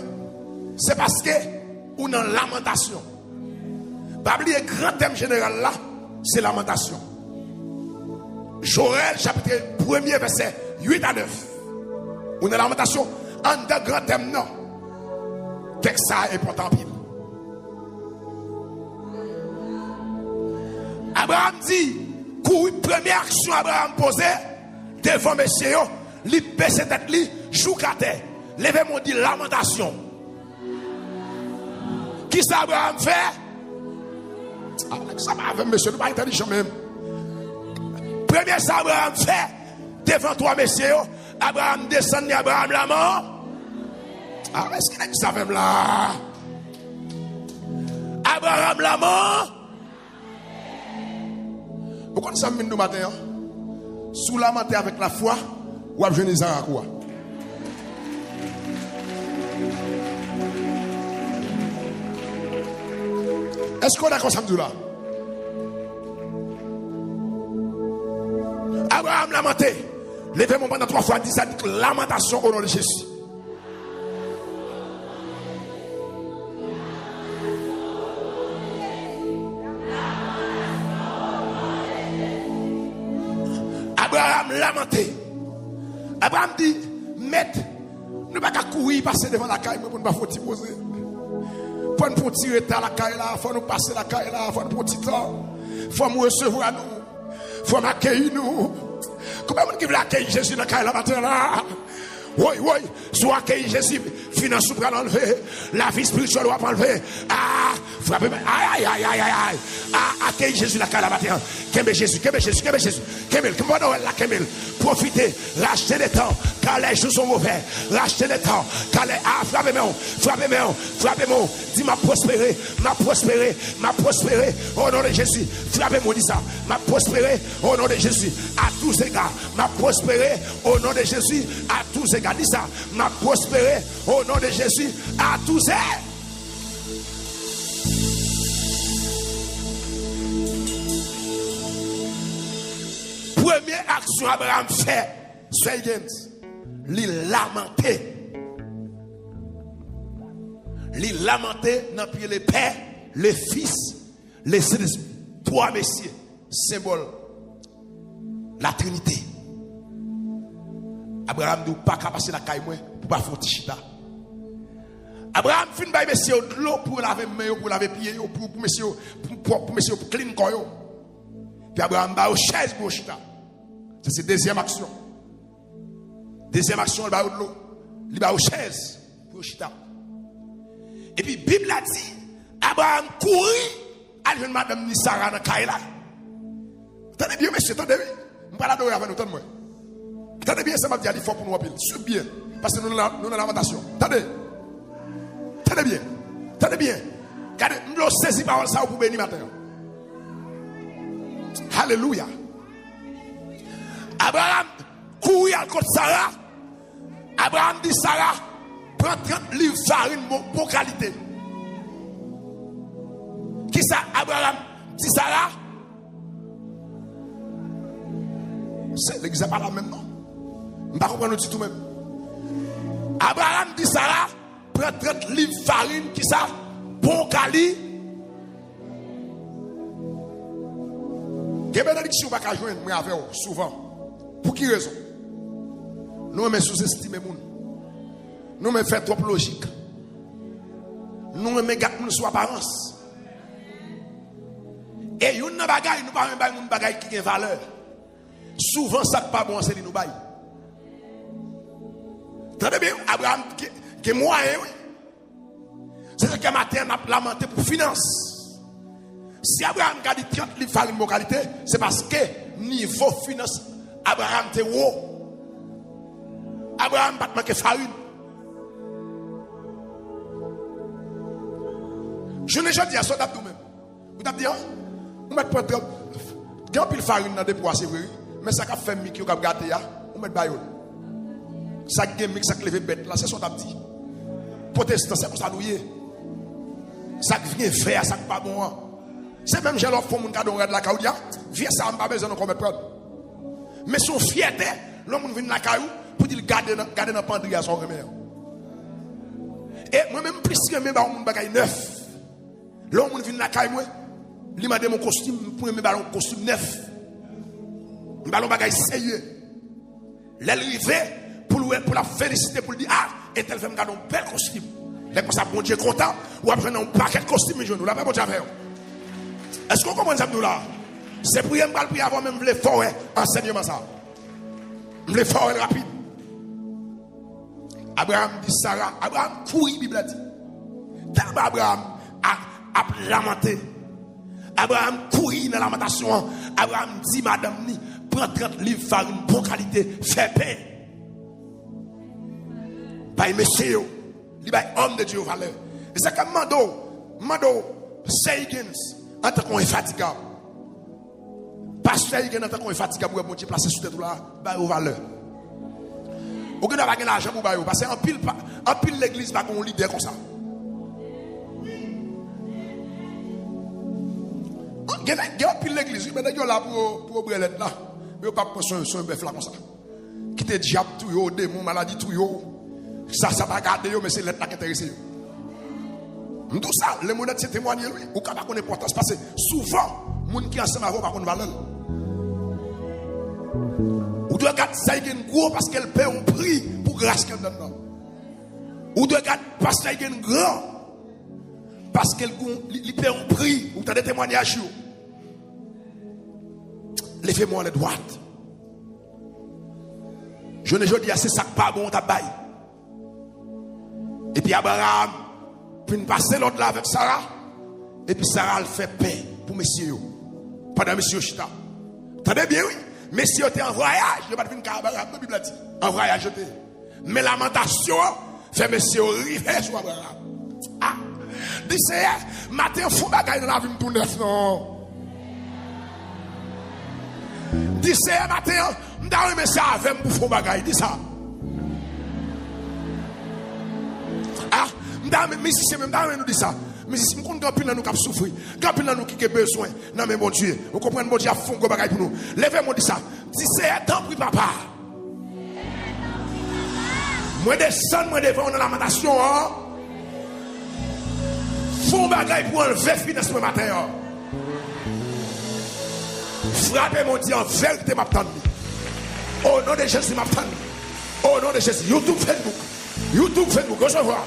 c'est parce que on a lamentation. Le grand thème général là, c'est lamentation. Joël, chapitre 1er, verset 8 à 9. On a lamentation. En deux grands thèmes, non. Texte ça est important. Abraham dit, première action Abraham posée devant messieurs, li baisse tête li, joue à terre. Levez-moi dit lamentation. Qui ça Abraham fait? Ça va avec monsieur, nous pas intelligent même. Premier ça Abraham fait, devant toi messieurs, Abraham descend, Abraham la mort. Ah, est-ce qu'il y a ça même là? Abraham la mort. Vous connaissez ça nous matin? Sous la matin avec la foi, ou à jeûner à quoi? Est-ce qu'on a comme ça là? Abraham lamenté. Levez-moi pendant 3 fois, 10 lamentation au nom de Jésus. Abraham lamenté. Abraham dit, maître, nous ne pouvons pas courir, passer devant la caille pour ne pas faut poser. Pour nous tirer la caille là, il faut nous passer la caille là, il faut nous petit temps. Il faut nous recevoir nous. Il faut m'accueillir nous. Comment on veut accueillir Jésus dans la caille là matin là? Oui, oui, soit accueillir Jésus, finance pour l'enlever, la vie spirituelle va enlever. Ah, frappez, aïe, aïe, aïe, aïe, aïe. Ah, accueillir Jésus la caille là matin. Qu'aime Jésus, qu'aime Jésus, qu'aime Jésus. Qu'aime, comment on la qu'aime. Profitez, rachetez des temps, car les jours sont mauvais. Rachetez des temps, car les. Ah, frappez-moi, frappez-moi, frappez-moi. Dis m'a prospéré, m'a prospéré, m'a prospéré. Au nom de Jésus, frappez-moi, dis ça. M'a prospéré au nom de Jésus, à tous égards. M'a prospéré au nom de Jésus, à tous égards. Dis ça, m'a prospéré au nom de Jésus, à tous égards. Première action Abraham fait, c'est il lamenté. Il lamenté dans pied les pères, les fils, les six, 3 messieurs, symbole la Trinité. Abraham ne pas passer la caille pour pas faire tichita. Abraham fin by messieurs de l'eau pour laver main, pour laver pied, pour messieurs pour clean corps. Puis Abraham ba au chaise pour chita. C'est deuxième action. Deuxième action, il va de l'eau. Il va aux chaises pour chita. Et puis, la Bible a dit, Abraham courit à une madame Sarah dans Kaila. Tenez bien, monsieur, tenez bien. Je ne vais pas l'adorer avec nous, tenez moi. Tenez bien, ça m'a dit, il faut pour nous appeler. Suivez bien. Parce que nous avons la lamentation. Tenez. Tenez bien. Tenez bien. Regardez, nous avons saisi par ça pour bénir matin. Alléluia. Abraham courit à côté de Sarah. Abraham dit Sarah, prends 30 livres de farine pour qualité. Qui ça Abraham dit Sarah? C'est l'exemple pas la même non. Je ne comprends pas tout même. Abraham dit Sarah, prends 30 livres de farine, qui ça? Bon qualité. Quelle bénédiction va joindre moi avec vous souvent? Pour qui raison? Nous me sous-estimer moun. Nous me fait trop logique. Nous me gâte nous sur apparence. Et une bagaille nous pas un bagaille qui a valeur. Souvent ça pas bon c'est nous bail. Très bien Abraham qui est moyen oui. C'est ce que matin a lamenté pour finance. Si Abraham a dit 30 livres farine de qualité, c'est parce que niveau finance Abraham était haut. Abraham pas manqué farine. Je n'ai jamais dit à ça d'abdou même. Vous avez dit, on met pas de pile farine dans des pois, c'est vrai. Mais ça a fait micro qui a gâté, on met baïol. Ça qui mix, ça qui lève bête, là, c'est ça d'abdi. Protestant, c'est comme ça douillé. Ça qui vient faire, ça qui pas bon. C'est même j'ai l'offre pour mon cadeau de la caoudia. Viens ça, on pas besoin de commettre prendre. Mais son fierté, l'homme vient dans la caillou pour dire garder dans le pendrier à son remède. Et moi-même, plus que mes ballons, bagaille neuf. L'homme vient dans la caillou, il m'a donné mon costume, pour mes ballons, costume neuf. Un ballon bagaille sérieux. L'arrivée pour la féliciter, pour lui dire, ah, et tel fait me garder un bel costume. Là, comme ça, bon Dieu content, ou après, un paquet de costumes, je nous l'avais pas déjà fait. Est-ce qu'on comprend ça, nous là? C'est pour y aller avant même les forêts, enseignement ça. Les forêts rapide. Abraham dit Sarah, Abraham courit, Bible dit. Tellement Abraham a lamenté. Abraham courit dans la lamentation. Abraham dit, madame, prends 30 livres farine, bonne qualité, fais pain. By monsieur, il va homme de Dieu valeur. Et c'est comme Mando, Seigins, en tant qu'on est fatigable. Pasteur Seigins, en tant qu'on est fatigable, pour Dieu placer sur tête là, bah aux valeurs. Ou que n'a pas l'argent pour bailler, parce qu'en pile l'église va qu'on leader comme ça. Il y a pile l'église, mais il y a là pour brelette là. Il n'y a pas de son bœuf là comme ça. Qui te diable tout yo, démon, maladie tout yo. Ça va garder yo, mais c'est l'être là qui intéresse yo. Tout ça, le monde c'est témoigner lui. Ou quand on importance parce que souvent, les gens qui ensemble avec pas qu'on valeur. Ou doit garder ça gros parce qu'elle paie un prix pour grâce qu'elle donne. Ou doit garder parce qu'elle grand parce qu'elle paie un prix. Ou tu as des témoignages. Levez-moi les droites. Je ne dis pas c'est ça pas bon tabac. Et puis Abraham puis passer l'autre là avec Sarah. Et puis Sarah elle fait paix pour messieurs. Pendant monsieur Chita. Attendez bien oui. Messieurs étaient en voyage. Je ne vais pas dire Abraham, la Bible dit. En voyage était. Mais lamentation fait messieurs river sur Abraham. Ah. Dis c'est matin fou bagaille dans la vie tout neuf non. Dis c'est matin m'dare mais ça avec pour fou bagaille dis ça. Ah, m'dare mais si c'est même m'dare nous dit ça. Mais si nous comptons pile nous qui souffrir, quand pile nous qui besoin, non mais mon Dieu, vous comprenez mon Dieu a fond go bagaille pour nous. Levez-moi dit ça. Dis c'est temps pour papa. Moi descendre moi devant dans la lamentation hein. Fond bagaille pour enlever finesse ce matin. Frappez mon Dieu en vérité m'attend. Au nom de Jésus m'attend. Au nom de Jésus. YouTube Facebook, recevoir.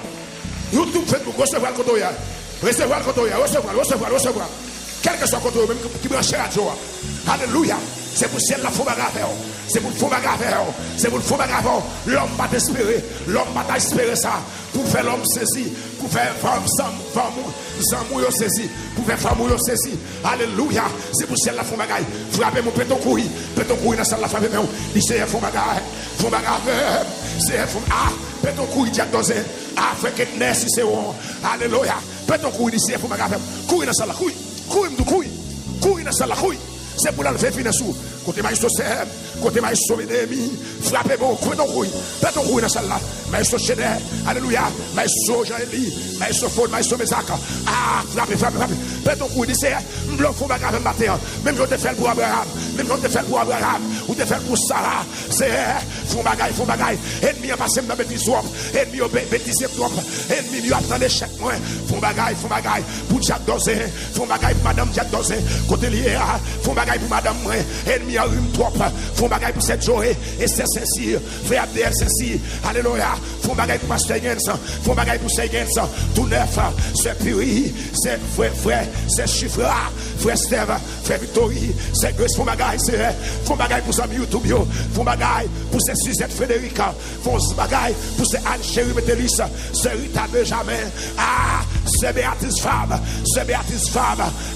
YouTube Facebook, recevoir le côté. Recevoir le côté, recevoir. Quel que soit le côté, même qui branche la joie. Alléluia. C'est pour celle la faux bagarre. C'est pour le faux bagarre. C'est pour le faux bagarre. L'homme va t'espérer. L'homme va espérer ça. Pour faire l'homme saisi. Pour faire femme zamou saisi. Pour faire femme saisi. Alléluia. C'est pour celle la faux bagarre. Frappez mon péton couille. Péton couille dans celle la frappez mon. Il c'est un faux bagarre. Faux bagarre. C'est un faux. Ah, péton couille diagnosé. Ah, fait que n'est-ce c'est bon. Alléluia. Péton couille ici. Faux bagarre. Couille dans celle la couille. Couille dans celle la couille. C'est pour l'enlever finesse. Côté maïs Sem, côté maïs Ennemi, frappez bon, couille dans couille, faites ton couille dans celle-là. Maïs Chédé, alléluia, maïs Jean-Élie, maïs Faune, maïs Mézac. Ah, frappez, faites ton couille, dis, m'bloque, faut pas grave matin. Même si on te fait pour Abraham, ou te fait pour Sarah, c'est, font bagaille. Ennemi a passé dans bêtise swap, ennemi a bêtise swap, ennemi a attendu l'échec, moi. Font bagaille, pour Jack Dozé, font bagaille pour madame Jack Dozé, côté lié, font bagaille pour madame, moi. Ennemi a rime trop, font bagaille pour cette journée, et c'est sincère, frère Abdel sincère, alléluia, font bagaille pour Pasteur Gens, font bagaille pour Seigens, tout neuf, c'est Puri, c'est frère, c'est Chiffre, frère Steve, frère Victory, c'est Grace, font bagaille pour Samy YouTube, font bagaille pour ces Suzette Frédérica, font bagaille pour ces Anne Chérie Métélis, c'est Rita Benjamin, ah, c'est Béatrice Femme,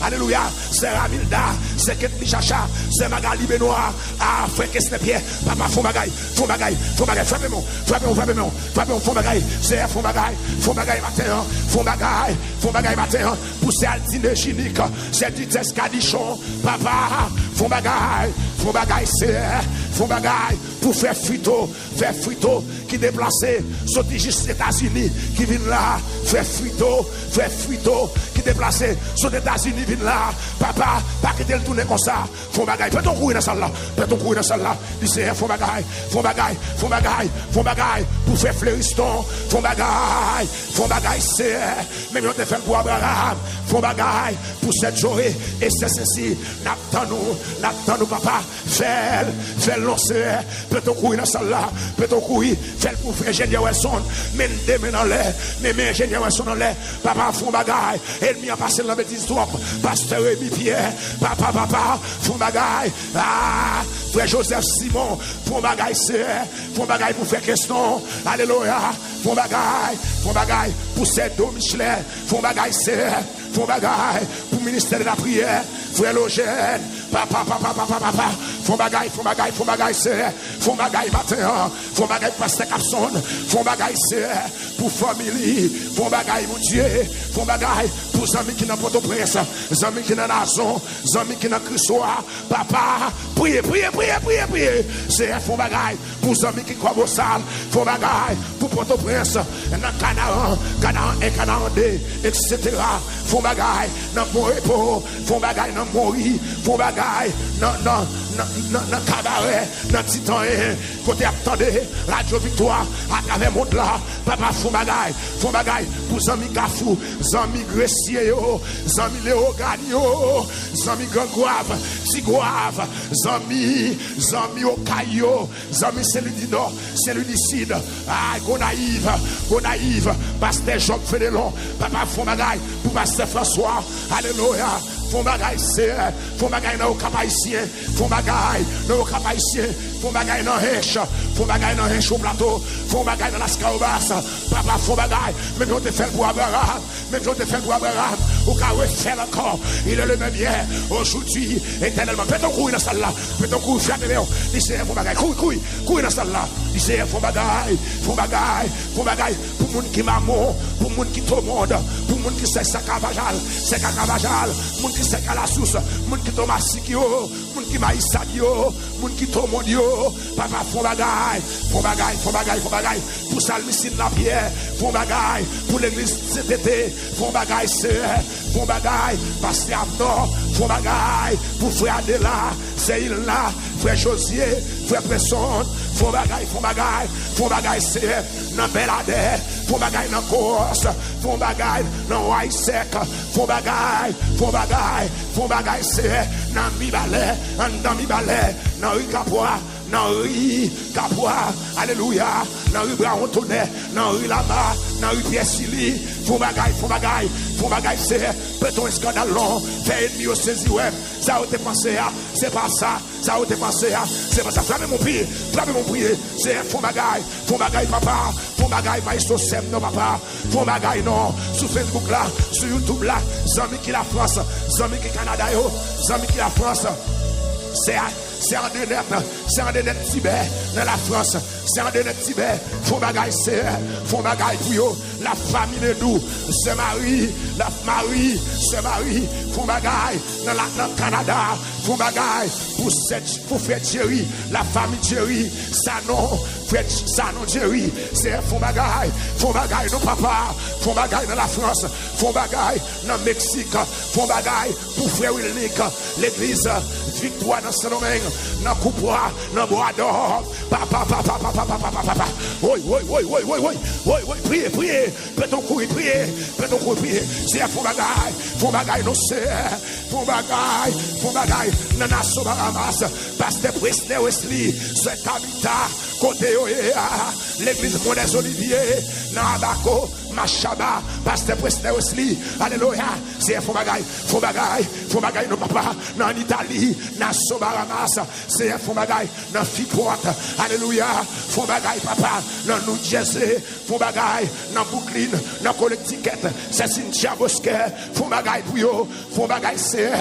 alléluia, c'est Ramilda, c'est Ketli Chacha, c'est Magali Benoît, ah, frère Kesnepier, papa, font bagaille, frappez-moi, font bagaille, c'est font bagaille matin, pour ces altines gyniques, c'est Ditesse Cadichon, papa, font bagaille, c'est, font bagaille, pour faire frito, qui déplacé, sorti juste aux États-Unis, qui vient là, faire frito, qui déplacé, sur les États-Unis, vient là, papa, pas quitter le tourner comme ça, font bagaille, fais ton couille dans celle-là, dis c'est, font bagaille, pour faire fleuriston, font bagaille, c'est, même on te fait pour Abraham, font bagaille, pour cette journée, et c'est ceci, n'attends-nous, papa, fais non c'est peut-on courir dans salle là peut-on courir fait pour faire ingénieur Wilson men demain dans l'air mais ingénieur Wilson dans l'air papa font bagaille ennemi a passé la bêtise trop pasteur Rémi Pierre papa font bagaille frère Joseph Simon font bagaille c'est font bagaille pour faire question alléluia font bagaille pour Cédo Michelin font bagaille c'est font bagaille pour ministère de la prière frère Logène papa font bagaille c'est font bagaille matin font bagaille pasteur Capson font bagaille c'est pour famille font bagaille mon Dieu font bagaille pour amis qui dans Port-au-Prince amis qui dans Nazon amis qui dans Crissois papa priez c'est font bagaille pour amis qui croient au salle font bagaille pour Port-au-Prince dans Canaan et Canaan etc. font bagaille dans Bon Repos font bagaille dans Mori font bagaille dans cabaret dans Titan côté attendez Radio Victoire à travers monde là papa font bagaille pour amis Kafou amis Gressier amis Léo Gagno amis Gangouave Tigouave amis Okayo amis Céludino Céludicide Gonaïve pasteur Jacques Fédélon papa font bagaille pour pasteur François alléluia font bagaille c'est font bagaille dans le cap haïtien font bagaille dans le cap haïtien font bagaille dans Hèche font bagaille dans Hèche au plateau font bagaille dans la Scaubas papa font bagaille même on te fait pour Abraham au cas où fait encore il est le même hier aujourd'hui éternellement peut-on courir dans salle là peut-on courir faire des léons lycée font bagaille courir dans salle là lycée font bagaille pour monde qui maman pour monde qui tout le monde pour monde qui c'est Cavajal monde qui c'est à la source monde qui Thomas Sikio monde qui Maïsadio monde qui tout le monde papa font bagaille pour Salmicine la pierre font bagaille pour l'église CTT font bagaille font bagaille pasteur Abnor font bagaille pour frère Adela c'est il là frère Josier frère Presson font bagaille c'est dans Belader font bagaille dans Corse font bagaille dans Waïsek font bagaille c'est dans Mibalais dans Rue Capois dans Rue Capois alléluia dans Rue Braon-Tonnet dans Rue Lama dans Rue Pierre-Sili font bagaille c'est peut-on un scandale long fait ennemi au saisi web ça vous te pensé c'est pas ça vous te pensé c'est pas ça frappez mon prier c'est font bagaille papa font bagaille maestro sem non papa font bagaille non sur Facebook là sur YouTube là amis qui la France amis qui Canada amis qui la France c'est en net Tibet dans la France c'est en net Tibet font bagaille pour yo la famille de nous c'est Marie font bagaille dans le Canada font bagaille pour frère Thierry la famille Thierry Sanon Thierry c'est font bagaille nos papa font bagaille dans la France font bagaille dans le Mexique font bagaille pour frère Wilnick l'église Victoire dans Saint-Domingue dans Coupois dans Bois d'Or papa oui priez peut-on courir prier c'est font bagaille non c'est font bagaille dans Nassau Baramas pasteur Presley Wesley c'est Tabitha côté l'église Modeste Olivier dans Abaco Machaba pasteur Presley Wesley alléluia c'est font bagaille nos papa dans Italie Nassau Baramas c'est font bagaille dans Freeport alléluia font bagaille papa dans New Jersey font bagaille dans Brooklyn dans Connecticut c'est Cynthia Bosquet font bagaille pour yo font bagaille c'est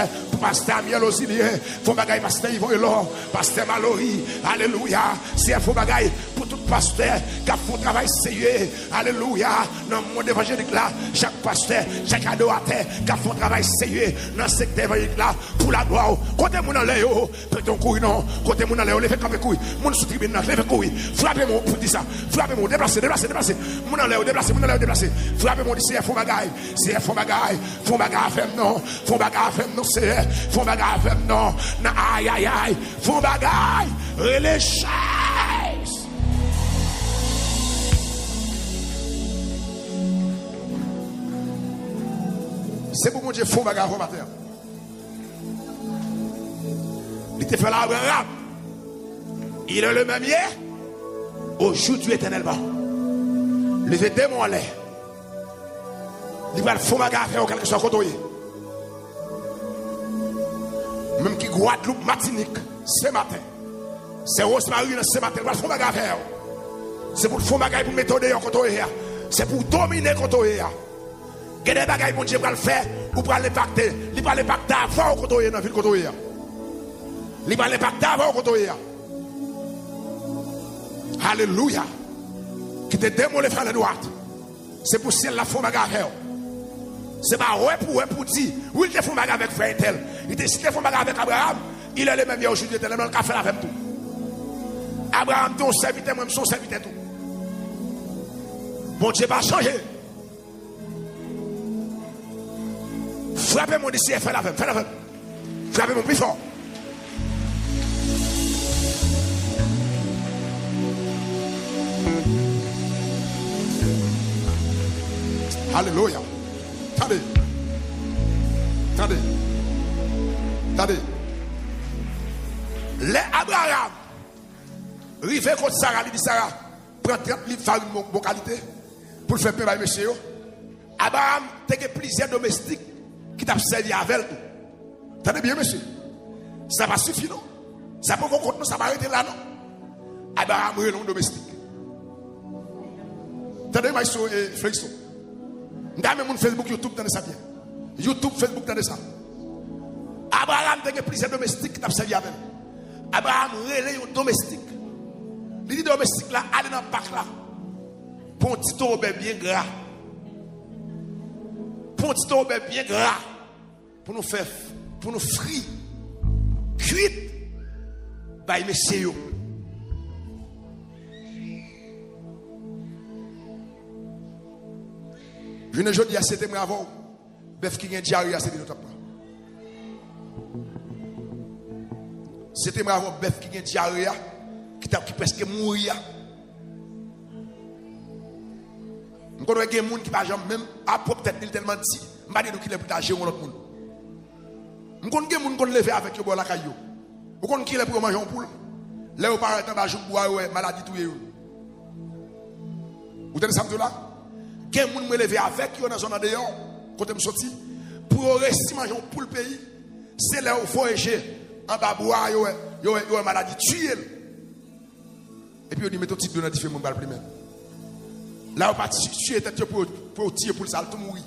pasteur Amiel Osilier font bagaille pasteur Yvon Elor pasteur Mallory alléluia c'est font bagaille pour tout pasteur qui a fait un travail sérieux alléluia dans le monde évangélique là chaque pasteur chaque adorateur qui a fait un travail sérieux dans le secteur évangélique là pour la gloire côté mon en l'air peut-on courir non côté mon en l'air levez camper courir mon sous tribune levez courir frappez mon pour dire ça frappez mon déplacer mon en l'air déplacer frappez mon c'est font bagaille avec non font bagaille avec non c'est font bagaille avec non aïe font bagaille les chaises. C'est pour mon Dieu font bagarre au matin. Il te fait l'Abraham. Il est le même hier, aujourd'hui éternellement. Les démons en l'air. Il va le faire ma faire quelque chose côté. Même qui Guadeloupe, Martinique, ce matin. C'est Rosemary ce matin. Il va le faire ma faire. C'est pour le faire ma pour méthode en côté. C'est pour dominer côté. Il y a des bagages que Dieu va le faire ou pour l'impacter. Il va l'impacter avant côté dans la ville côté. Il va l'impacter avant côté. Alléluia. Qui te démole frère la droite. C'est pour ciel la forme faire. C'est pas ouais pour dire. Oui, il te fait avec frère tel. Il te fait avec Abraham. Il est le même aujourd'hui tellement le fait avec tout. Abraham ton serviteur même son serviteur tout. Bon Dieu va changer. Frappez mon ici et fais la femme. Frappez mon plus fort. Alléluia. Attendez. Les Abraham, rivé contre Sarah, il dit Sarah, prends 30 litres de farine de bonne qualité pour le faire payer monsieur. Abraham, tu as plusieurs domestiques qui t'ont servi avec elle. Attendez bien, monsieur. Ça va suffire, non? Ça peut qu'on compte, ça va arrêter là, non? Abraham, il est non domestique. Attendez, monsieur Flexon. Nous avons mon Facebook, YouTube, dans ça bien. YouTube, Facebook, dans ça. Abraham, il y a plusieurs domestiques qui t'ont servi avec. Abraham, il est un domestique. Il dit domestique là, allez dans le parc là. Pour un petit tourbe bien gras. Pour un petit tourbe bien gras. Pour nous faire, pour nous frire. Cuite. Bah, il messieurs. Je ne dis pas c'était bravo. Bœuf qui a diarrhée, c'est de top. C'était bravo, bœuf qui a diarrhée, qui presque mourir. Je connais des gens qui ne sont même à peut-être tellement dit, je ne sais pas qu'il est pour gérer l'autre monde. Je connais des gens qui lever avec eux pour la caillou. Je connais qui est pour manger un poule. Là, vous parlez de jour boire, maladie tout. Vous tenez ça là? Il y a des gens qui me lever avec eux dans la zone dehors, quand je me sorti, pour rester manger un poule pays. C'est là où il faut voyager. En bas boire, il y a une maladie tuée. Et puis on dit, mais tout type de notifié mon bal primaire. Là, on va tuer tête pour tirer pour ça, tout mourir.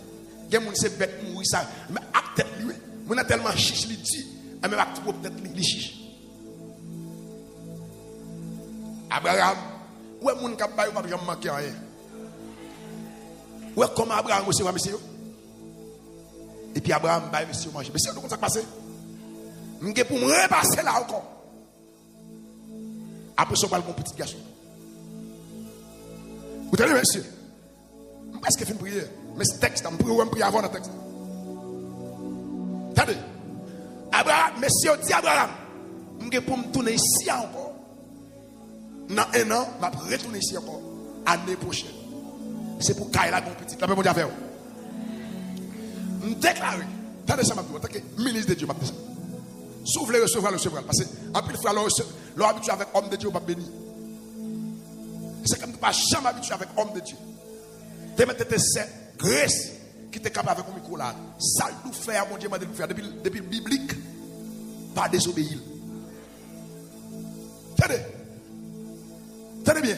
Il y a des gens qui se bête mourir ça. Mais acte tête lui, on a tellement chiche, il dit, et même acte pour tête lui, chiche. Abraham, où est-ce que mon cap pas jamais manqué rien? Où est-ce que Abraham aussi va monsieur? Et puis Abraham va monsieur manger. Mais c'est comment ça passe? Je vais pour me repasser là encore. Après ça, on va mon petit garçon. Vous tenez, monsieur? Je presque fait une prière. Mais ce texte, je vais prier avant le texte. Attendez. Abraham, monsieur dit Abraham, je vais pour me tourner ici encore. Dans un an, je vais retourner ici encore. Année prochaine. C'est pour Kaila, mon petit. La même chose à faire. Je déclare. Attendez ça, en tant que ministre de Dieu, je si vous voulez recevoir, le recevoir. Parce que, en plus, leur habitué avec homme de Dieu, on va bénir. C'est comme tu ne pas jamais habitué avec homme de Dieu. Tu mets cette grâce qui est capable avec un micro là. Ça nous fait, mon Dieu, de nous faire depuis le biblique, pas désobéir. Tenez. Tenez bien.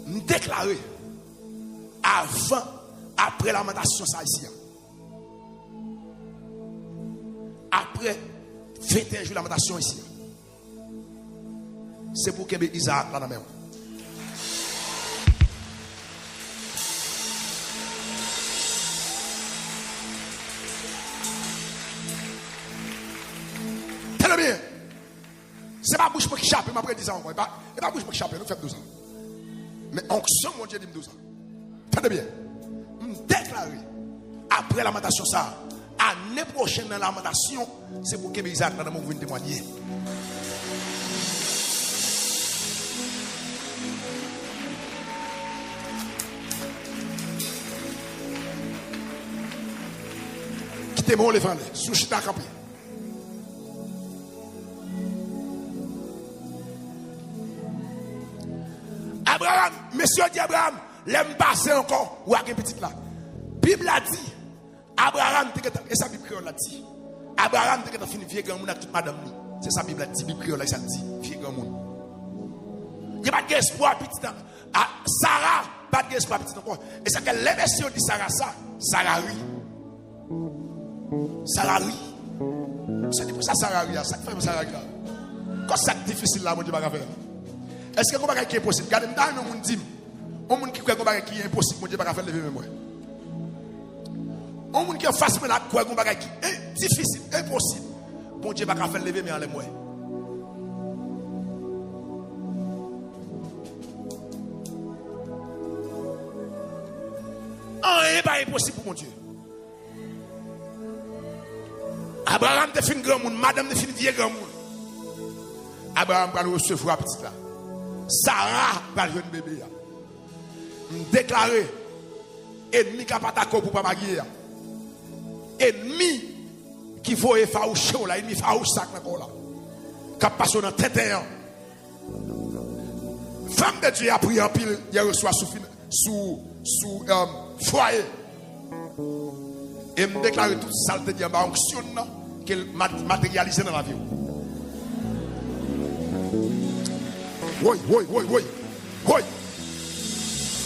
Nous déclarer avant, après la lamentation, ça ici. Après 21 jours de lamentation ici. C'est pour que Isaac là dans la main. Tenez bien. C'est pas bouche pour qui chape, mais après 10 ans encore. Et pas bouche pour qui chape, nous faisons 12 ans. Mais onction, mon Dieu, dit 12 ans. Tenez bien. Nous déclarer après la lamentation ça. L'année prochaine dans la lamentation, c'est pour que Isaac dans mon venir témoigner. Quittez-moi les vents, sous chita campé. Abraham, monsieur dit Abraham, l'aime passer encore, ou à une petite là. Bible a dit, Abraham, et sa Bible créole l'a dit, Abraham, t'es fini vieux grand monde avec toute madame. C'est ça, Bible a dit, Bible créole là, ça dit, vieux grand monde. Il n'y a pas d'espoir petit. Sarah, pas d'espoir petit encore. Et c'est que les messieurs dit Sarah ça, Sarah oui. Sarah oui. C'est pour ça Sarah oui, ça fait Sarah oui. Quand c'est difficile là, mon Dieu va faire. Est-ce que quelque chose qui est possible? Regardez, dans le monde dit, on monde qui croit que qui est impossible, mon Dieu va faire lever moi. On monde qui est face à la croix qu'on va qui est difficile, impossible. Mon Dieu va faire lever mais en les moi. Rien pas impossible pour mon Dieu. Abraham te fin grand monde, madame te fin vieux grand monde. Abraham va recevoir petit là. Sarah va jeune bébé. Déclaré ennemi qui a pas d'accord pour pas marier. Ennemi qui faut effaroucher là, ennemi farouche sac encore là. Qui passe dans tête. Femme de Dieu a pris en pile, il reçoit sous foyer. Et me déclare toute saleté de ma onction qu'elle matérialise dans la vie. Oui.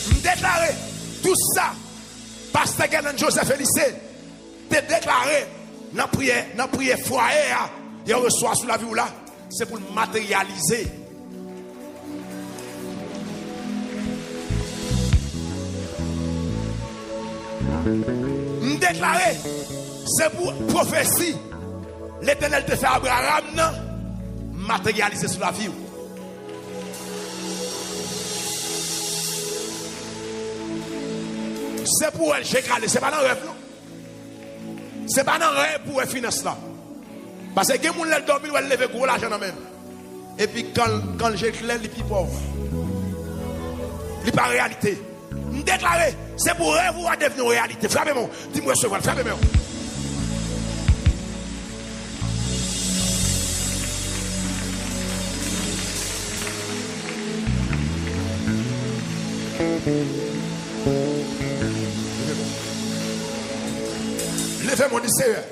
Me déclare tout ça. Pasteur Genan Joseph Elise te déclaré dans prière foyer. Il reçoit sous la vie là. C'est pour matérialiser. Déclaré, c'est pour prophétie. L'Éternel te fait Abraham matérialiser sur la vie. C'est pour elle, j'ai calé, c'est pas dans le rêve. C'est pas dans le rêve pour elle finance là. Parce que quelqu'un qui dormi, elle lève gros l'argent dans même. Et puis quand j'ai clair, il est plus pauvre. Il n'est pas réalité. Déclaré, c'est pour rêve ou à devenir réalité. Frappez-moi, dis-moi ce soir, frappez-moi. Levez-moi, dis Seigneur.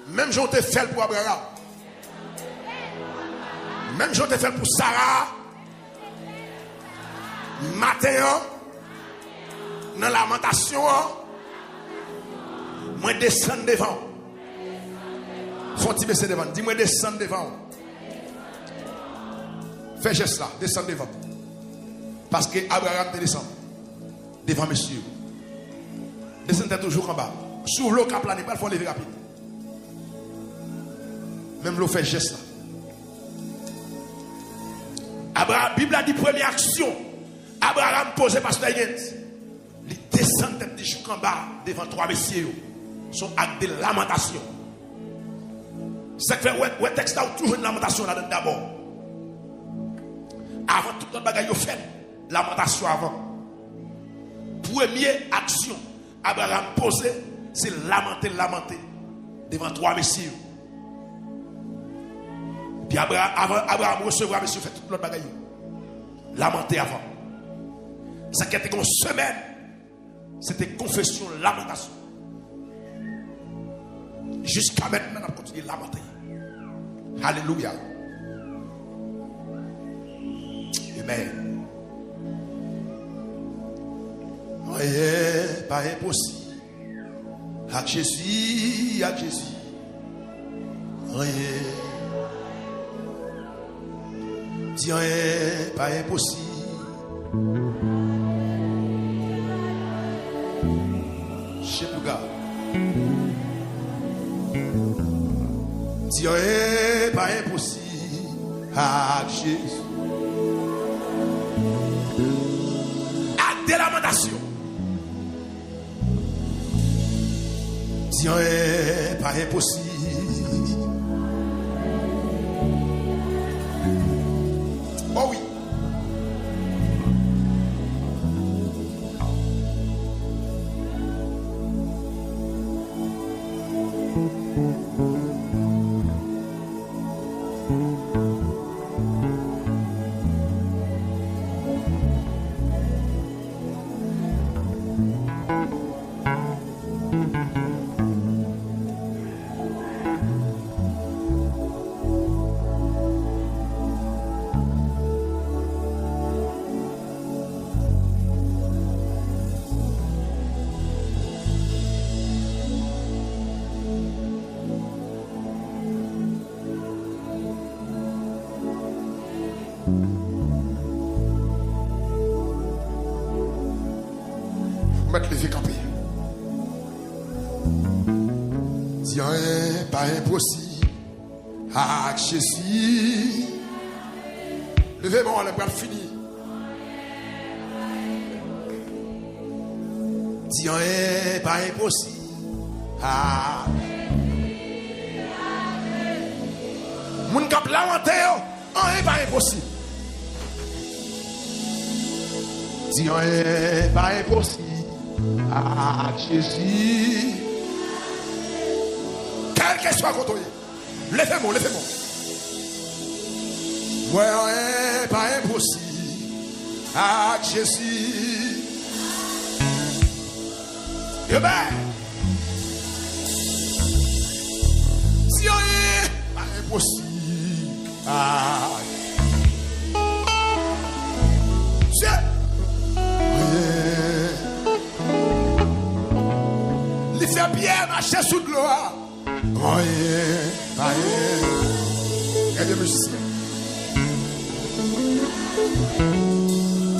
Même je t'ai fait pour Abraham. Même je t'ai fait pour Sarah. Matin, dans la lamentation, moi descends devant. Faut-il baisser devant? Dis-moi descends devant. Fais geste là, descends devant. Parce que Abraham te descend devant monsieur. Descendez toujours en bas. Sur l'eau qui a plané, il faut lever rapide. Même l'eau fait geste là. Abraham, la Bible a dit première action. Abraham posé pasteur Yens. Il descend tête de chouk en bas devant trois messieurs. Son acte de lamentation. C'est que le texte a toujours une lamentation là-dedans d'abord. Avant tout le bagage fait. Lamentation avant. Première action. Abraham posé, c'est lamenter devant trois messieurs. Puis Abraham recevra monsieur fait tout l'autre bagage. Lamenter avant. Ça qui était une semaine, c'était confession, lamentation. Jusqu'à maintenant, on continue à lamenter. Alléluia. Amen. Rien pas impossible. Avec Jésus, Rien. Dis rien pas impossible. Chepouga. Dis rien pas impossible. Avec Jésus. Acte de lamentation. Dis rien pas impossible. Oh oui. Dis rien, pas impossible. Ah, Jésus. Levez-moi, le bras fini. Dis rien, pas impossible. Ah. Mon cap lamenté, rien pas impossible. Dis rien, pas impossible. Ah, Jésus. Quel que soit contre lui. Levez-moi, levez-moi. Ouais, rien pas impossible. Ah, Jésus. Eh ben. Dis rien, pas impossible. Ah. C'est. Il fait bien marcher sous de l'eau. Rien. Regardez, musicien.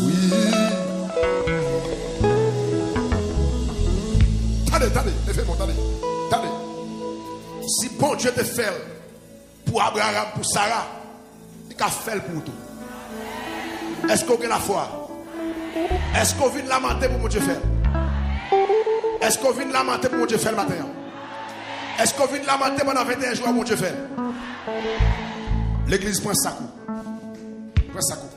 Oui. Attendez, levez-moi, attendez. Si bon Dieu te fait pour Abraham, pour Sarah, il a fait pour tout. Est-ce qu'on a la foi? Est-ce qu'on vient lamenter pour mon Dieu faire? Est-ce qu'on vient lamenter pour mon Dieu faire le matin? Est-ce qu'on vient lamenter pendant 21 jours mon Dieu faire? L'église prend sa coup. Prends sa coup.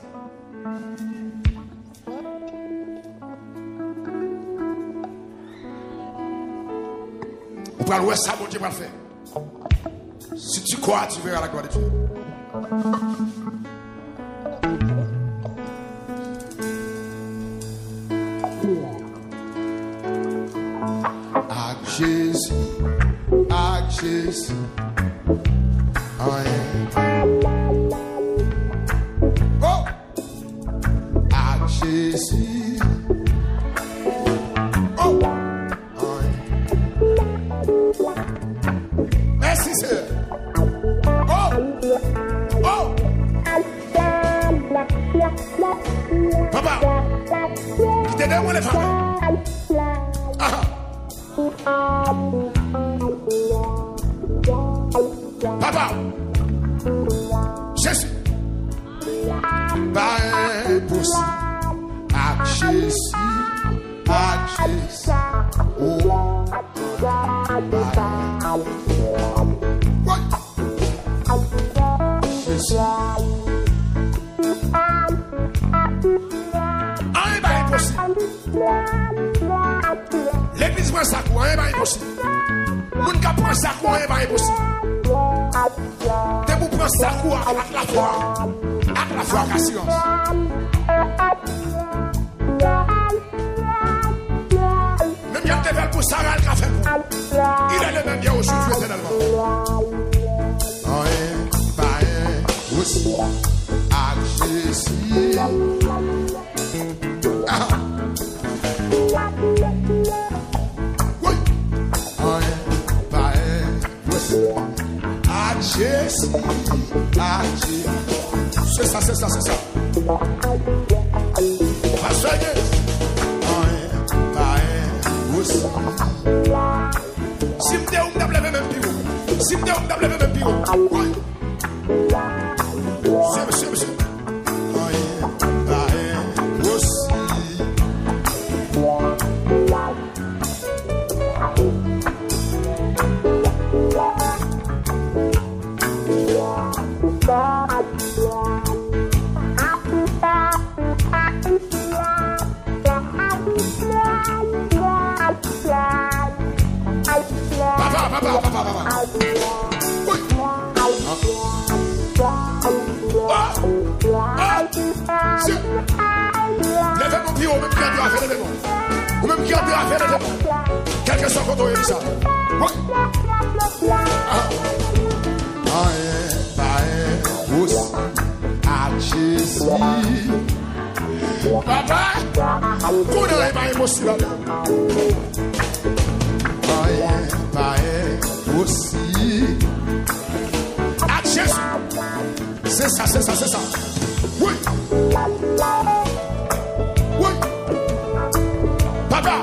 On va louer ça, mon Dieu va le faire. Si tu crois, tu verras la gloire de Dieu. Jésus, Jésus, oh, Jésus, oh, merci Seigneur, oh, papa, qui te donne les femmes, papa, Jésus, pas impossible. À Jésus, oh, Jésus, rien pas impossible. L'église prend sa cour, rien pas impossible. Mon gars prend sa cour, rien pas impossible. T'es pour prendre sa cour avec la foi, avec la science. Même il y a des veulent pour Sarah, le café pour. Il est le même bien aujourd'hui éternellement. Aussi à Jésus. Oui. À Jésus. C'est ça. Va soigner. Si je me développe même plus. Si je me développe même plus. Oui. Monsieur. Papa. Oui. Levez mon pied, ou même qui a dû faire les démons. Ou même qui a dû faire les démons. Quel que soit quand on est ça. Oui. Aussi à Jésus. Papa, vous n'avez pas impossible. Aussi à Jésus. C'est ça. Oui. Papa.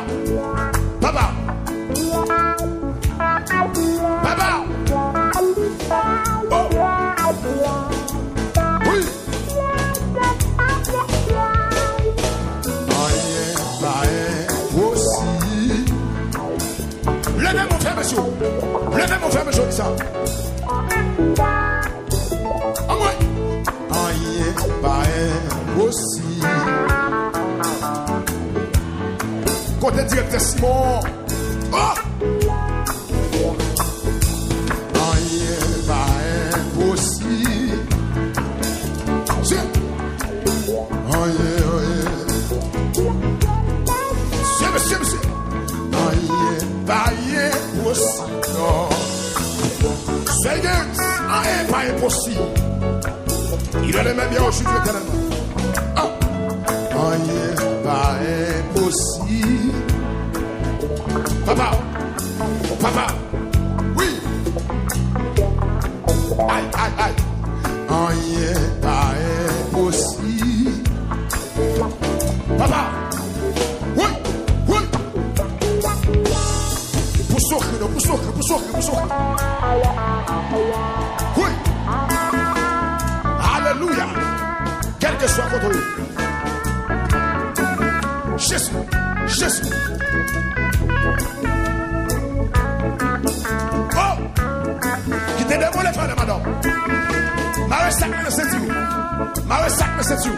frère, monsieur. Levez mon frère, monsieur, ça. Ah ouais. Aïe, pas aussi. Côté directeur Simon. Oh! Aïe, pas impossible. Aïe, aïe. C'est. Aïe, pas impossible. Seigneur, aïe, pas impossible. Il est le même bien aujourd'hui éternellement. Aïe, pas impossible. Papa, oui. Aïe. Aïe, pas impossible. Papa, oui. Pour souffrir. Oui. Alléluia. Quel que soit votre vie. Jésus. Oh! Qui te dévoile, frère, madame. Marie sac me ceinture. Marie sac me ceinture.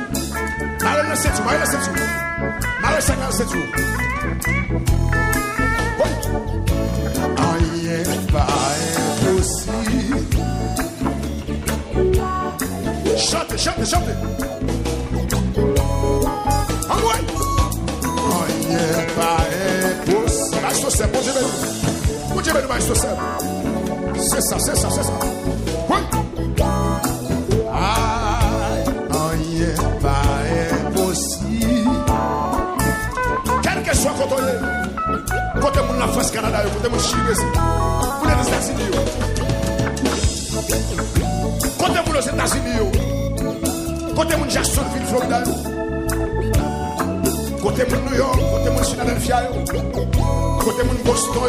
Oui. Aïe, pas impossible. Chante. En ouais. Aïe, pas impossible. Maestro Seb, bon Dieu, maestro Seb. C'est ça. Oui. Aïe, pas impossible. Quel que soit côté mon la France Canada, côté mon Chili, côté les États-Unis, côté mon les États-Unis, côté mon Jacksonville, Florida, côté mon New York, côté mon Philadelphia, côté mon Boston,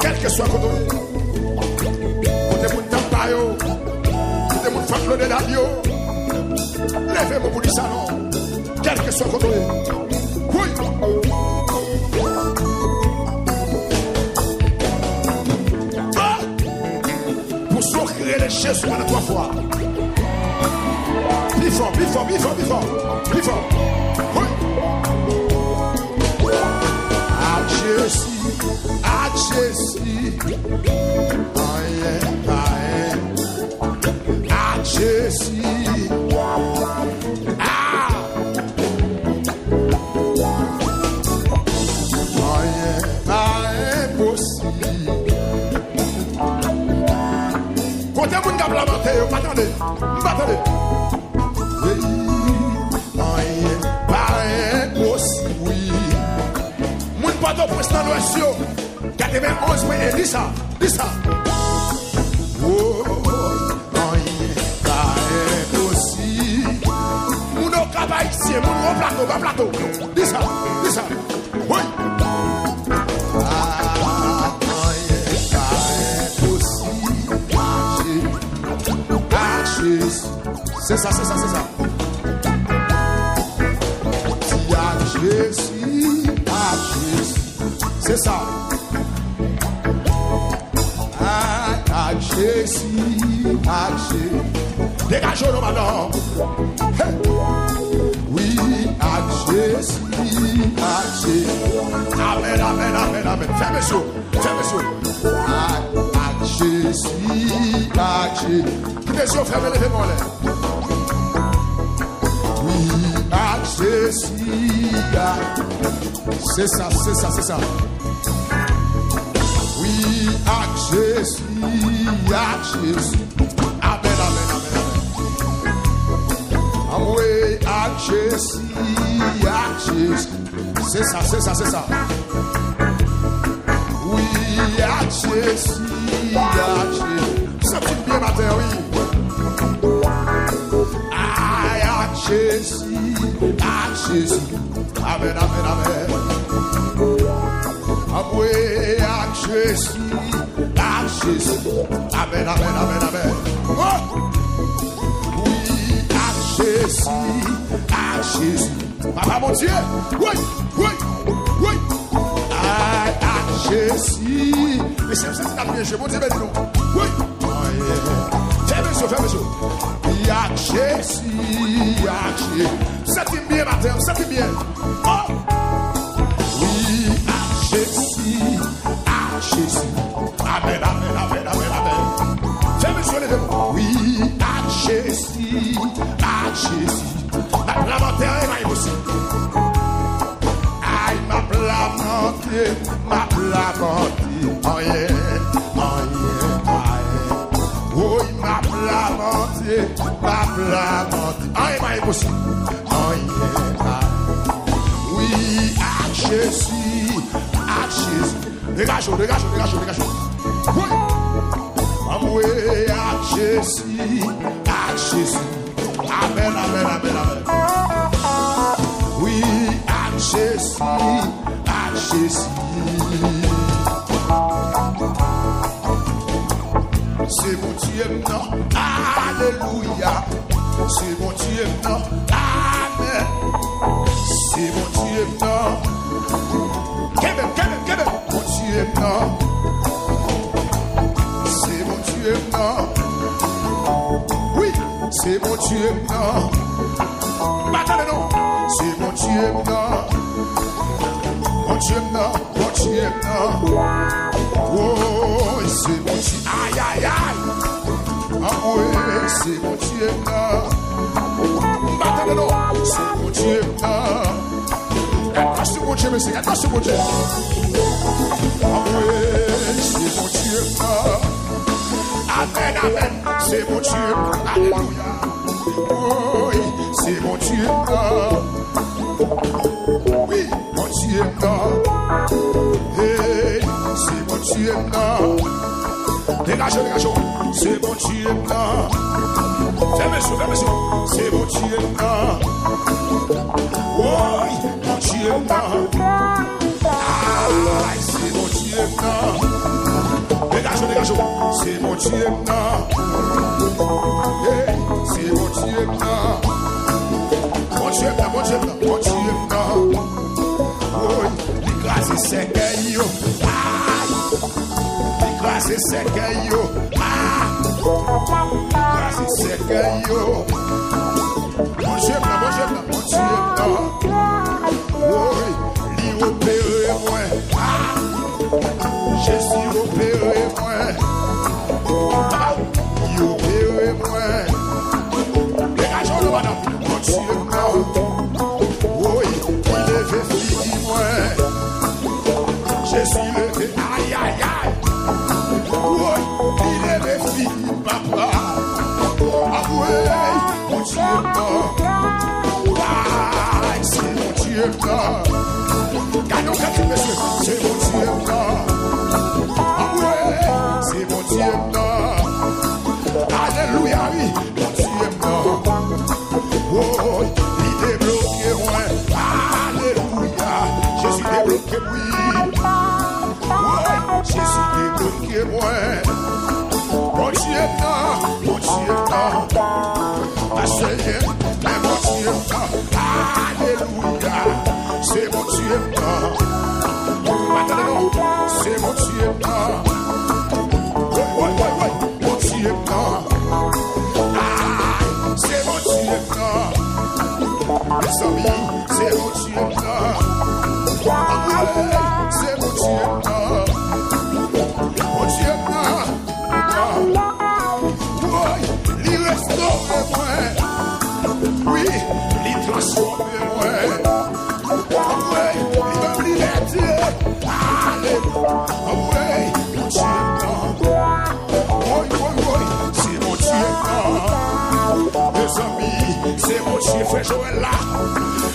quel que soit côté mon Tampa, côté mon Fort Lauderdale, levez-moi pour du salon, quel que soit côté. Oui. Pour s'offrir les chaises sur la 3 fois. Plus fort. Oui. À Jésus. Aïe. À Jésus. Côté moun kap la mante yo, m'attendez. Aïe, pas impossible, oui. Moun pas de presse dans l'ouest yo. 91 mais dis ça. Oh, aïe, pas impossible. Moun au travail ici, moun au plateau, dis ça. Oui. C'est ça. Jésus. C'est ça. À Jésus. Dégagez-le maintenant. Hey. Oui, à Jésus. Amen. Fermez ça. À Jésus. Les yeux fermés, levez-moi là. Oui, à Jésus. C'est ça. Oui, à Jésus. Amen. Oui, à Jésus. C'est ça. Oui, à Jésus. Ça fait bien matin, oui. Jésus. Amen. Amoué à Jésus. Amen. Oh! Oui, à Jésus. Papa mon Dieu. Oui. À Jésus. Mais c'est ça qui n'a bien joué. Bon Dieu, bénis-nous. Oui. Fermez les yeux. Yak Jésus, yak Jésus. Sentez bien, matin, sentez bien. Oh. Oui, yak Jésus, yak Jésus. Amen, amen, amen, amen, amen. Fermez les yeux, levez-vous. Oui, yak Jésus, yak Jésus. La lamenté, elle m'a aussi. Aïe, ma lamenté, oh yeah, oh yeah. Oh, il m'a lamenté. Ah, il m'a impossible. Oh, yeah. Oui, à Jésus. Dégagez. Oui. Oui, à Jésus. Amen. Oui, à Jésus. C'est mon Dieu, non, alléluia. C'est mon Dieu, non, amen. C'est mon Dieu, non. Québec, mon Dieu, non. C'est mon Dieu, non. Oui, c'est mon Dieu, non. Attendez, non. C'est mon Dieu, non. Mon Dieu, non. Oh, c'est mon Dieu. Aïe. Ah oui, c'est mon Dieu. Maintenant, c'est mon Dieu. Attention, mon Dieu, monsieur. Attention, mon Dieu. Ah oui, c'est mon Dieu. Amen. C'est mon Dieu. Alléluia. Oui, c'est mon Dieu. Oui, mon Dieu. Hey, c'est mon Dieu. Dégagez. C'est mon Dieu. Fermez les yeux. C'est mon Dieu. Oui, mon Dieu. Ah, c'est mon Dieu. Dégagez. C'est mon Dieu. Hey, c'est mon Dieu. Mon Dieu. Oui, grâce c'est que yo. Grâce c'est que yo. Grâce c'est que yo. Mon Dieu. Oui, lui opéré moi. Jésus opéré moi. Il opéré moi. Dégageons le madame. Mon Dieu. Oui, il est fini moi. Jésus levé. Aïe. Oui, il est fini papa. Ah oui, mon Dieu. Ah, c'est mon Dieu. Gagnons quelques messieurs. C'est mon Dieu. Ah oui, c'est mon Dieu. Alléluia, oui, mon Dieu. Oh, il débloqué moi. Alléluia, Jésus débloqué oui. Oh, Jésus débloqué moi. Mon Dieu, ma Seigneur, mon Dieu. Alléluia, c'est mon Dieu. Maintenant, c'est mon Dieu. Oui, mon Dieu. C'est mon Dieu. Mes amis, c'est mon Dieu. C'est mon Dieu. Mon Dieu. Oui, il restaure moi. Oui, il transforme moi. Oui, il me liberté. Alléluia. Oui, mon Dieu. Oui, c'est mon Dieu. Mes amis, c'est mon Dieu, frère Joël là.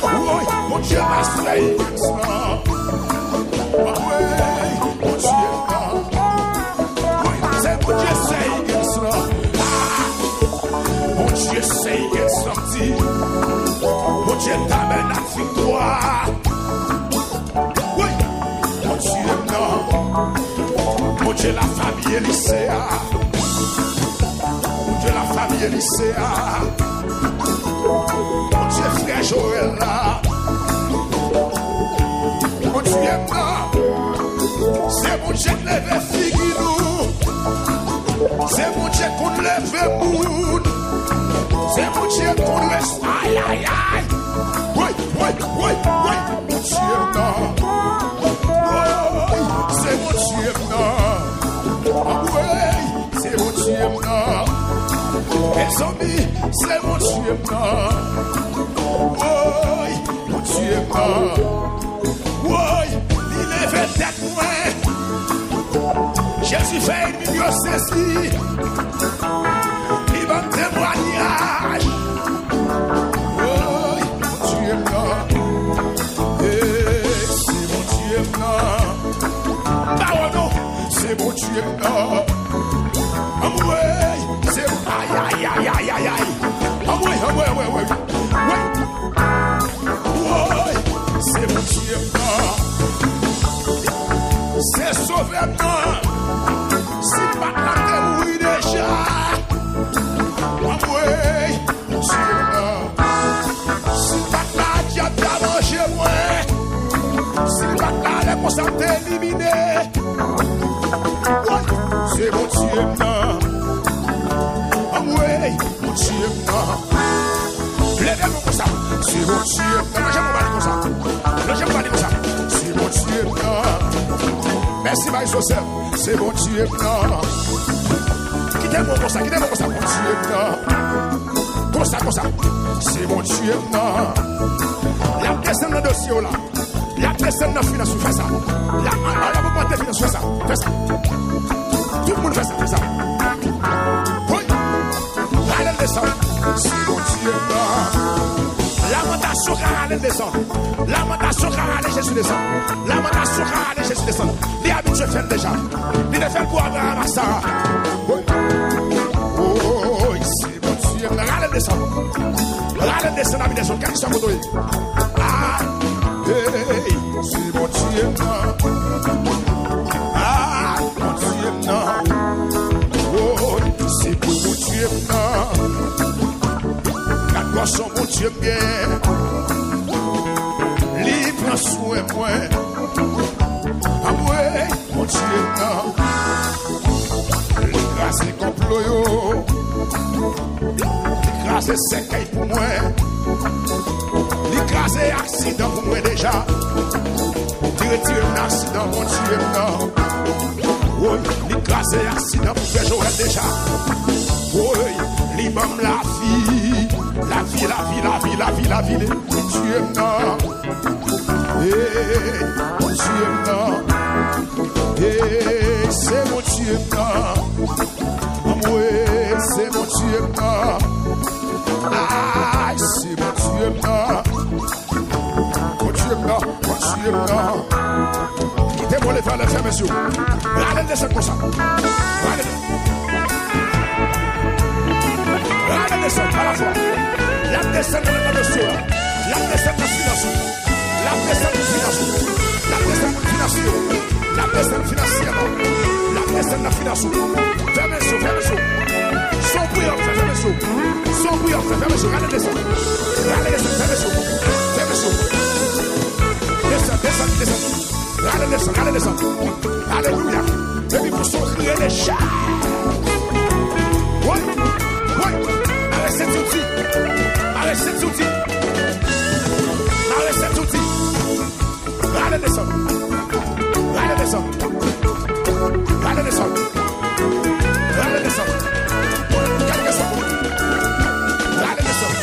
Oui, mon Dieu m'a slain. Oui, mon Dieu. Oui, c'est mon Dieu, c'est ça. Mon Dieu, c'est qu'il est sorti. Mon Dieu t'amène à victoire. Oui, mon Dieu, non. Mon Dieu, la famille Élyséa. Mon Dieu, la famille Élyséa. Mon Dieu, frère Joël là. Mon Dieu, non. C'est mon Dieu qui lève figurou. C'est mon Dieu qu'on lève moun. C'est mon Dieu qu'on laisse. Aïe, aïe, aïe. Oui, oui, oui, oui. Mon Dieu, non. Oui, c'est mon Dieu, non. Oui, c'est mon Dieu, non. Les amis, c'est mon Dieu, non. Oui, mon Dieu, non. Oui, il lève tête moins. Jésus fait une mieux saisi. Il va témoignage. Oui, mon Dieu, non. C'est mon Dieu, non. Pardon, c'est mon Dieu, non. Oui, c'est mon aïe, aïe, aïe, aïe, aïe, aïe. Oui, oui, oui, oui. Oui, c'est mon Dieu, non. C'est sauvé, non. Si pas la terre, oui, déjà. Oui, mon Dieu, non. Si pas la diable, t'as mangé, ouais. Si pas la réponse, t'as éliminé. Oui, c'est mon Dieu, non. Oui, mon Dieu, non. Levez-moi comme ça. C'est mon Dieu, non. J'aime pas dire comme ça. J'aime pas dire comme ça. C'est mon Dieu, non. Merci, Marie Joseph. C'est mon Dieu, non. Quittez-moi comme ça, mon Dieu, non. Comme ça. C'est mon Dieu, non. La personne dans le dossier, là. La personne dans le finance, fais ça. La personne dans le finance, fais ça. Fais ça. Tout le monde fait ça, fais ça. Oui. Allez, descendre. C'est mon Dieu, non. Lamentation car allez descendre. Lamentation car allez Jésus descendre. Lamentation car allez Jésus descendre. Les habitués fait déjà. Il est fait pour Abraham à Sarah. Oui. Oh, c'est mon Dieu. Allez descendre. Allez descendre, allez descendre. Qu'est-ce que ça vous donne? Ah, hey, c'est mon Dieu. Ah, mon Dieu, non. Oh, c'est pour mon Dieu, non. Son mon Dieu bien, lui prend soin moi. Ah ouais, mon Dieu non. L'écrase les complots yo, l'écrase sécaille pour moi, l'écrase accident pour moi déjà. Il retire un accident mon Dieu non. Oui, l'écrase accident pour faire Joël déjà. Oui, l'imam la vie. La vie, Dieu non. Mon Dieu non. C'est mon Dieu non. Oui, c'est mon Dieu non. Ah, c'est mon Dieu non. Mon Dieu non, mon Dieu non. Quittez-moi les frères, messieurs. Allez, descendre comme ça. Allez, descendre à la fois. La descente de la dossier, la descente de la finance, la descente de finance, la descente financière, la descente financière, la descente de la finance. Fermez les yeux. Son prière, fermez les yeux. Son prière, fermez les yeux. Allez descendre. Allez descendre, fermez les yeux. Descendre. Allez descendre. Alléluia. Et puis pour son crier les chats. Oui. Arrêtez tout de suite. Arrêtez tout de suite. Allez descendre. Quelqu'un soit. Allez descendre.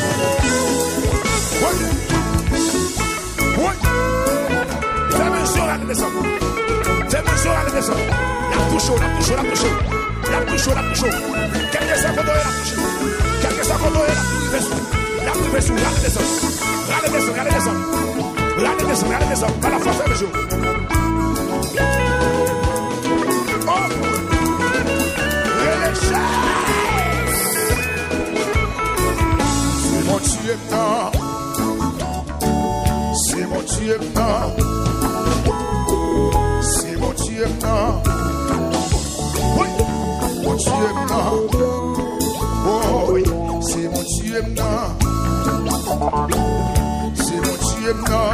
Oui. Fais-moi une chose, allez descendre. La touche. Quelqu'un soit condamné, la touche. Quelqu'un soit condamné, la touche. Allez descendre. À la fois, fais le jour. Oh! C'est mon Dieu, non. C'est mon Dieu, non. C'est mon Dieu, non. Oui, mon Dieu, non. Oh oui, c'est mon Dieu, non. C'est mon Dieu, non.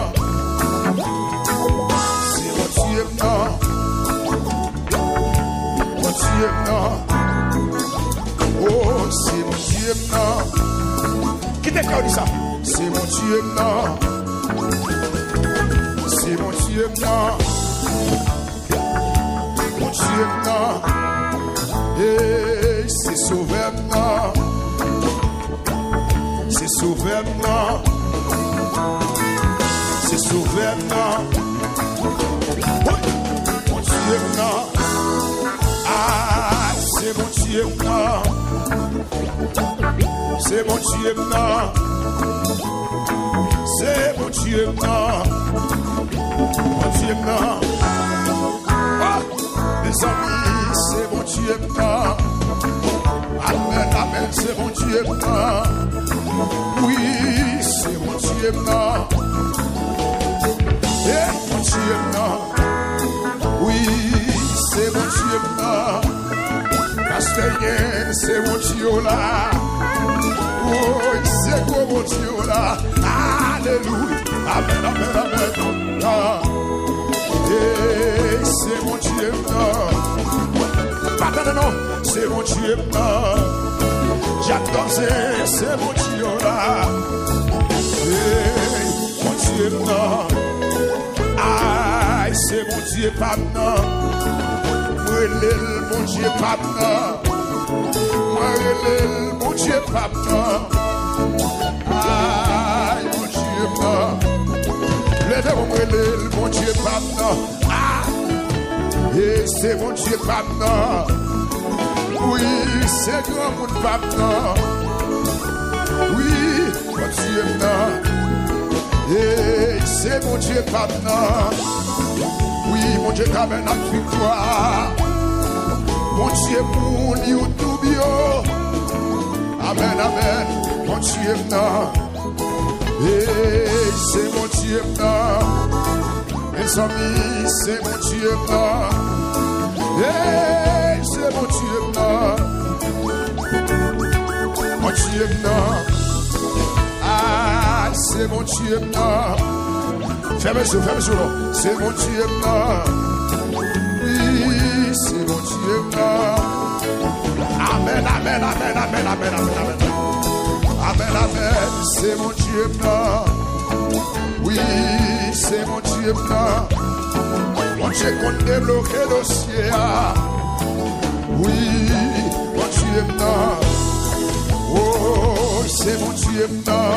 C'est mon Dieu, non. Dieu, non. Qui t'a dit ça? C'est mon Dieu, non. C'est mon Dieu, non. Mon Dieu, non. Et c'est sauveur, non. C'est sauveur, non. C'est sauveur, non. Mon Dieu, non. Ah, c'est mon Dieu, non. C'est mon Dieu, non. C'est mon Dieu, non. Mon Dieu, non. Ah, mes amis, c'est mon Dieu, non. Amen, amen, c'est mon Dieu, non. Oui, c'est mon Dieu, non. Eh, mon Dieu, non. Oui, c'est mon Dieu, non. Pasteur, c'est mon Dieu là. Oh, c'est quoi mon Dieu là? Alléluia. Amen, amen, amen. Ah. Eh, c'est mon Dieu là. Attendez, non, c'est mon Dieu là. J'adore, c'est mon Dieu là. Eh, mon Dieu là. Aïe, c'est mon Dieu pas non. Mon Dieu pas non. Mon Dieu pas non. Aïe, mon Dieu pas. Levez-moi, mon Dieu pas non. Ah, et c'est mon Dieu pas non. Oui, c'est grand mon pas non. Oui, mon Dieu non. Et c'est mon Dieu pas non. Oui, mon Dieu t'amène à victoire. Mon Dieu pour nous tout bio. Amen, amen. Mon Dieu non. Et c'est mon Dieu non. Mes amis, c'est mon Dieu non. Et c'est mon Dieu non. Mon Dieu non. Ah, c'est mon Dieu non. Fermez sur, c'est mon Dieu non. Oui, c'est mon Dieu non. Amen, amen, amen, amen, amen, amen, amen. Amen, amen, c'est mon Dieu non. Oui, c'est mon Dieu non. Mon Dieu qu'on débloque le dossier. Oui, mon Dieu non. Oh, c'est mon Dieu non.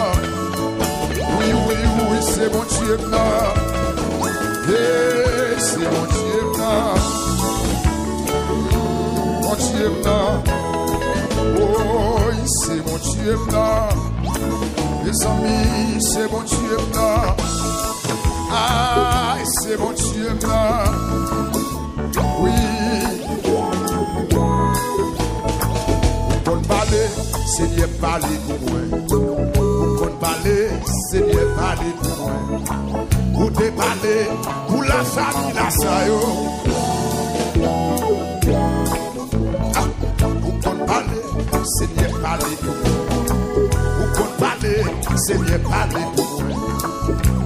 Oui, oui, oui, c'est mon Dieu non. Yeah, c'est mon Dieu non. Mon Dieu non. Oh, c'est mon Dieu non. Les amis, c'est mon Dieu non. Ah, c'est mon Dieu non. Oui. Pour parler, Seigneur, parler pour moi. Pour parler, Seigneur, parler pour moi. Pour te parler, pour la famille, la sayo. Pour parler, Seigneur, parler pour moi. Pour parler, Seigneur, parler pour moi.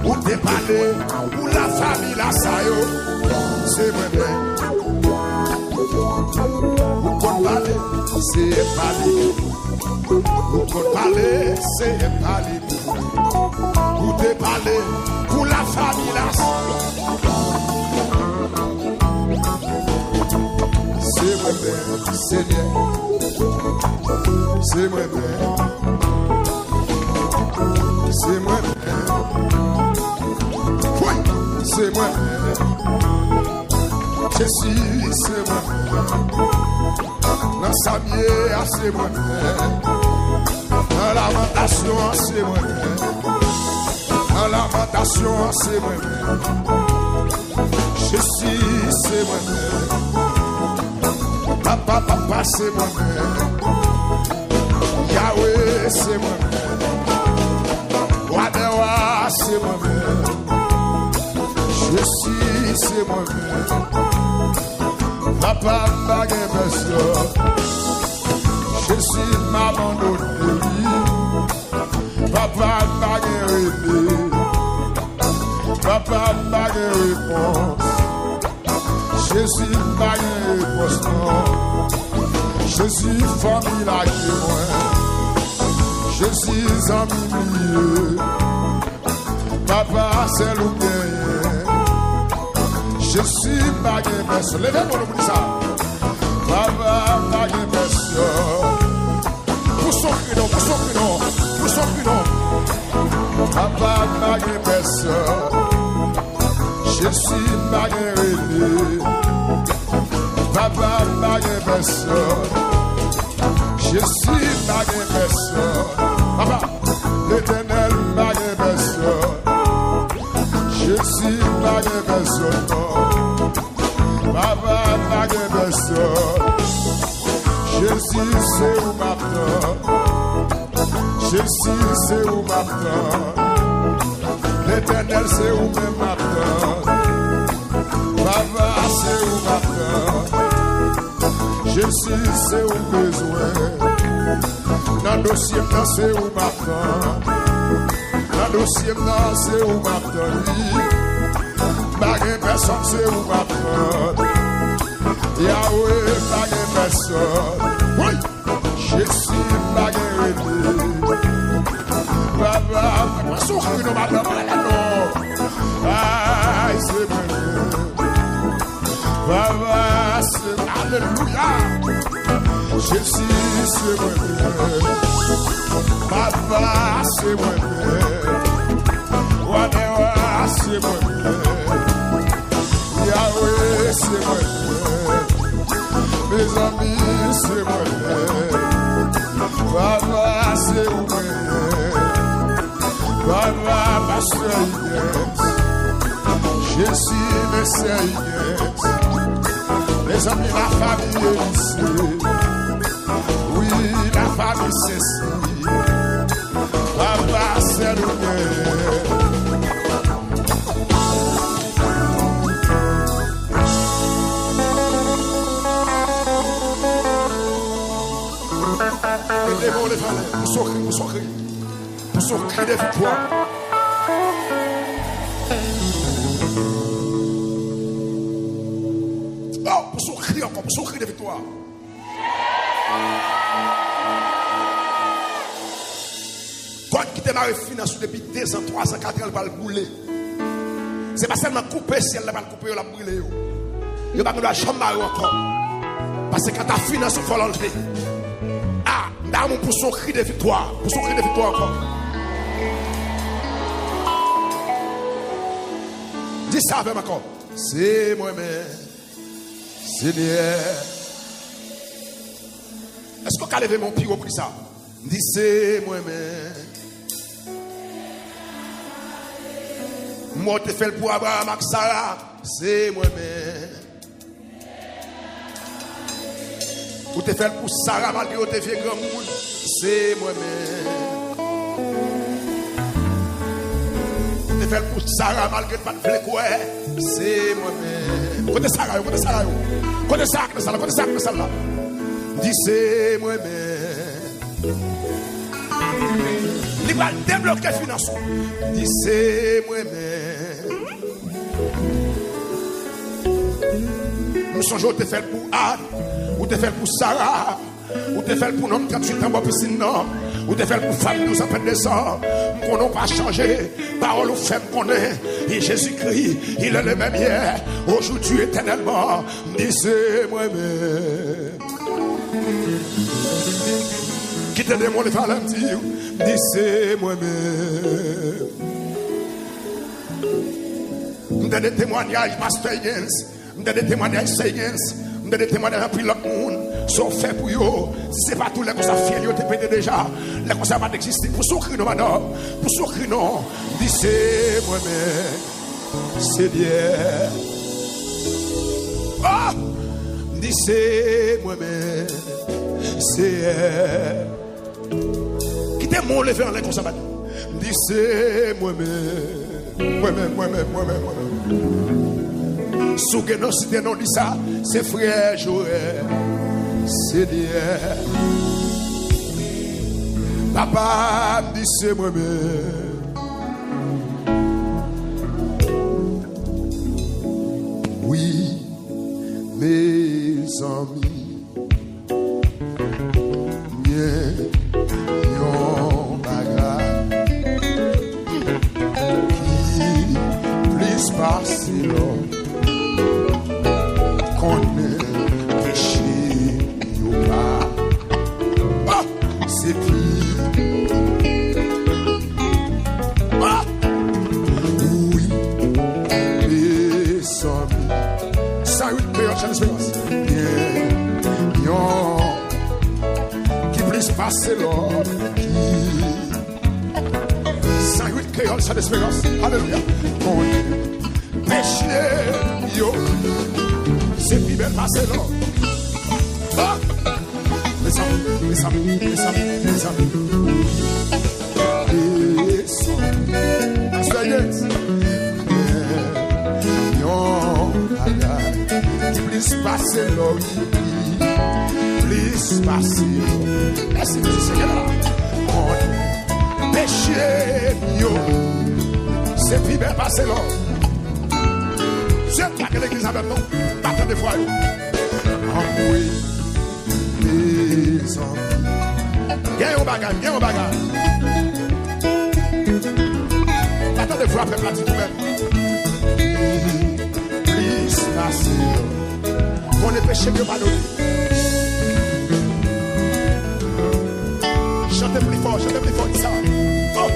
Pour te parler, pour la famille, la sayo. C'est vrai. Pour parler, c'est parler. Pour parler, c'est parler. Pour te parler, pour la famille, la c'est vrai, Seigneur. C'est vrai. C'est moi. Oui, c'est moi. Jésus, c'est moi. Dans sa bière, c'est moi. Dans la lamentation, c'est moi. Dans la lamentation, c'est moi. Jésus, c'est moi. Papa, c'est moi. Yahweh, c'est moi. Wadewa, c'est moi. Jésus, c'est moi. Papa, m'a personne. Jésus m'a abandonné. Papa, m'a guéri. Papa, m'a réponse. Jésus m'a réponse. Jésus, famille la qui moi. suis en milieu. Papa, c'est le bien. Je suis pas de personne. Levez-moi le bout de ça. Papa, pas de personne. Pour son cri, pour son cri, pour son cri. Papa, pas de personne. Je suis pas de relais. Papa, pas de personne. Je suis pas de personne. Papa, l'Éternel, pas de personne. Je suis pas de personne. Papa, pas de personne. Je suis c'est où m'attend. Je suis c'est où m'attend. L'Éternel, c'est où m'attend. Papa, c'est où m'attend. Je suis c'est où besoin. Dans le dossier, c'est où m'attend. Dans le dossier, c'est où m'attend. Pas de personne, c'est où m'attend. Yahweh, pas de personne. Oui, je suis pas de Papa, pas souffrir de madame, non. Ah, c'est bon. Papa, c'est alléluia. Je suis c'est bon. Papa, c'est bon. Wadewa, c'est bon. Yahweh, c'est bon. Mes amis, c'est bon. Papa, c'est bon. Papa, pasteur Inès, je suis Messie Inès. Les amis, la famille est ici. Oui, la famille c'est ici. Papa, c'est le mien. Élevons les valeurs, pour son cri. Pour son cri de victoire. Oh, pour son cri encore, pour son cri de victoire. Quand qui te marre finance depuis 2 ans, 3 ans, 4 ans, elle va le brûler. C'est pas seulement couper, si elle va le couper, elle va le brûler. Il va pas jamais marrer encore. Parce que quand ta finance, il faut l'enlever. Ah, d'amour pour son cri de victoire. Pour son cri de victoire encore. Dis ça avec moi. C'est moi-même, Seigneur. Est-ce qu'on peut lever mon pied pour ça? Dis c'est moi-même. Moi, je te fais pour Abraham et Sarah. C'est moi-même. Ou te fais pour Sarah malgré que tu fais grand monde. C'est moi-même. Ou te fais pour Sarah malgré que tu fais quoi. C'est moi-même. Côté Sarah, côté Sarah. Côté Sarah, côté Sarah, côté Sarah. Dis c'est moi-même. Il va débloquer le financement. Dis c'est moi-même. Nous sommes te fait pour Anne, ou te fait pour Sarah, ou te fait pour nous 38 ans pour piscine, ou te fait pour femme nous appelle des hommes. Qu'on n'a pas changé. Parole ou femme qu'on est. Et Jésus-Christ, il est le même hier, aujourd'hui éternellement. Dis c'est moi-même. Qui te demande de faire la dire, dis c'est moi-même. Nous donne des témoignages, Pasteur Higgins. Nous donne des témoignages, Higgins. Nous donne des témoignages à plus l'autre monde. Sauf fait pour eux. Si ce n'est pas tous les concerts fiers, ils ont pété déjà. Les concerts vont exister. Pour souffrir, non, madame. Pour souffrir, non. Dis c'est moi-même. C'est bien. Ah! Dis c'est moi-même. C'est quittez mon lever en l'air comme ça. Dis c'est moi-même. Moi-même. Sous que non, si t'es non dit ça, c'est frère Joël. C'est Dieu. Papa me dit c'est moi-même. Oui, mes amis. Yon bagay Qui plus passer l'or. Saint-Huit créole, sa espérance. Alléluia. Mon péché, yo. C'est plus belle passer l'or. Les amis. Please pass it, Lord. Please pass it. Laisse le Seigneur là. Mon péché, yo. C'est plus bien passé, Lord. C'est pas que l'église avec nous. Pas tant de fois, yo. Oui, les hommes. Viens au bagage. Pas tant de fois, peuple, là, tout même. Please pass it. On est péché que pas donné. Chantez plus fort, dis ça. Oh.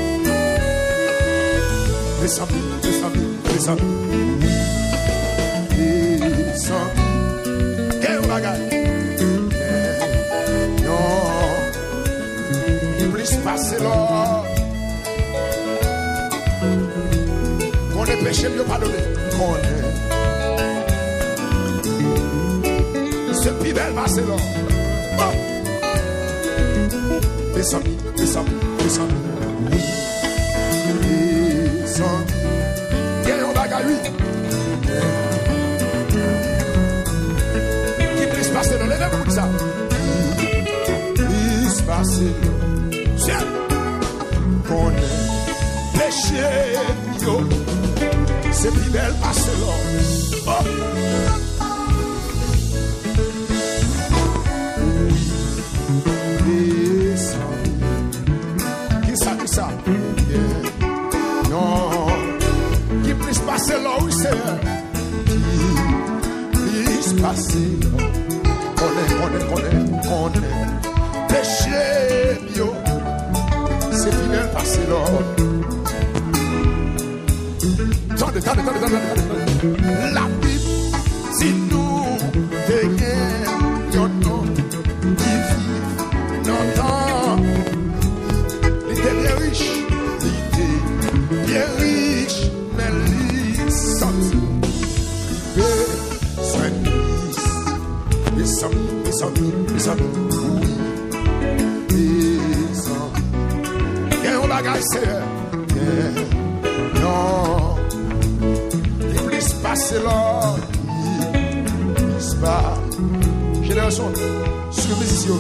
Les amis. Quel bagage. Non. Plus passer là. On est péché que pas donné. On est. C'est plus belle passer là. Oh. Les amis. Quel bagage, oui. Qui puisse passer dans les lèvres comme ça. Puisse passer. C'est qu'on est péché. Yo. C'est plus belle passer là. Oh. Ça. Yeah. Non. Qui puisse passer là où c'est. Qui puisse passer là. On est. Péché, yo. C'est fidèle passer là. Attendez. La Bible, si nous dégainons nom qui vit longtemps. Il était bien riche, mais il sorti. Les amis, oui. Les amis. Et on bagaille, c'est. Non. Il plus passer là. Il plus pas. Génération, sur le musicien.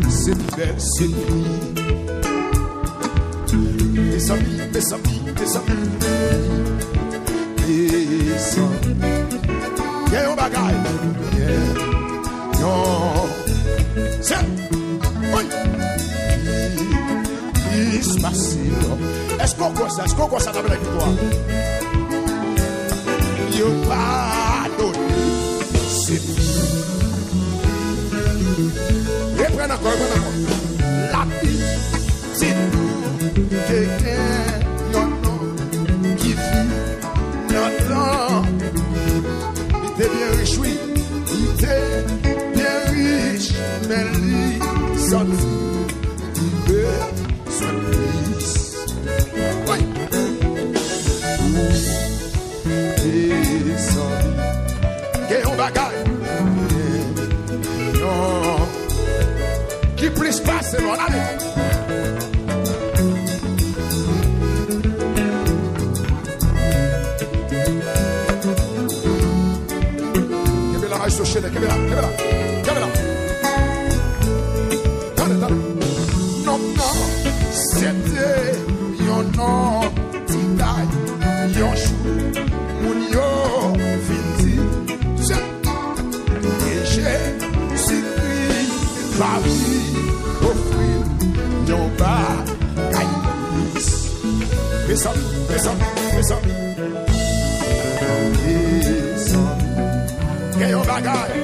C'est belle, c'est lui. Les amis. Y'a un bagaille. Non. C'est. Oui. Il se passe. Est-ce qu'on voit ça? Dans la victoire? Y'a pas donné. C'est lui. Et prenne encore. La vie, c'est nous. Quelqu'un, qui vit longtemps. Il était bien riche, oui. Il était bien riche. Mais lui, sorti. Il veut son fils. Oui. Et ça. Qu'est-ce qu'on bagaille? Non. Qui plus passe, c'est bon, allez. Non, c'était yon nom, titaille, yon chou, moun yo, finti, et j'ai sikri, la vie, offrir, yon bas, gaïs. Mes amis. Qu'est-ce qu'on bagaille?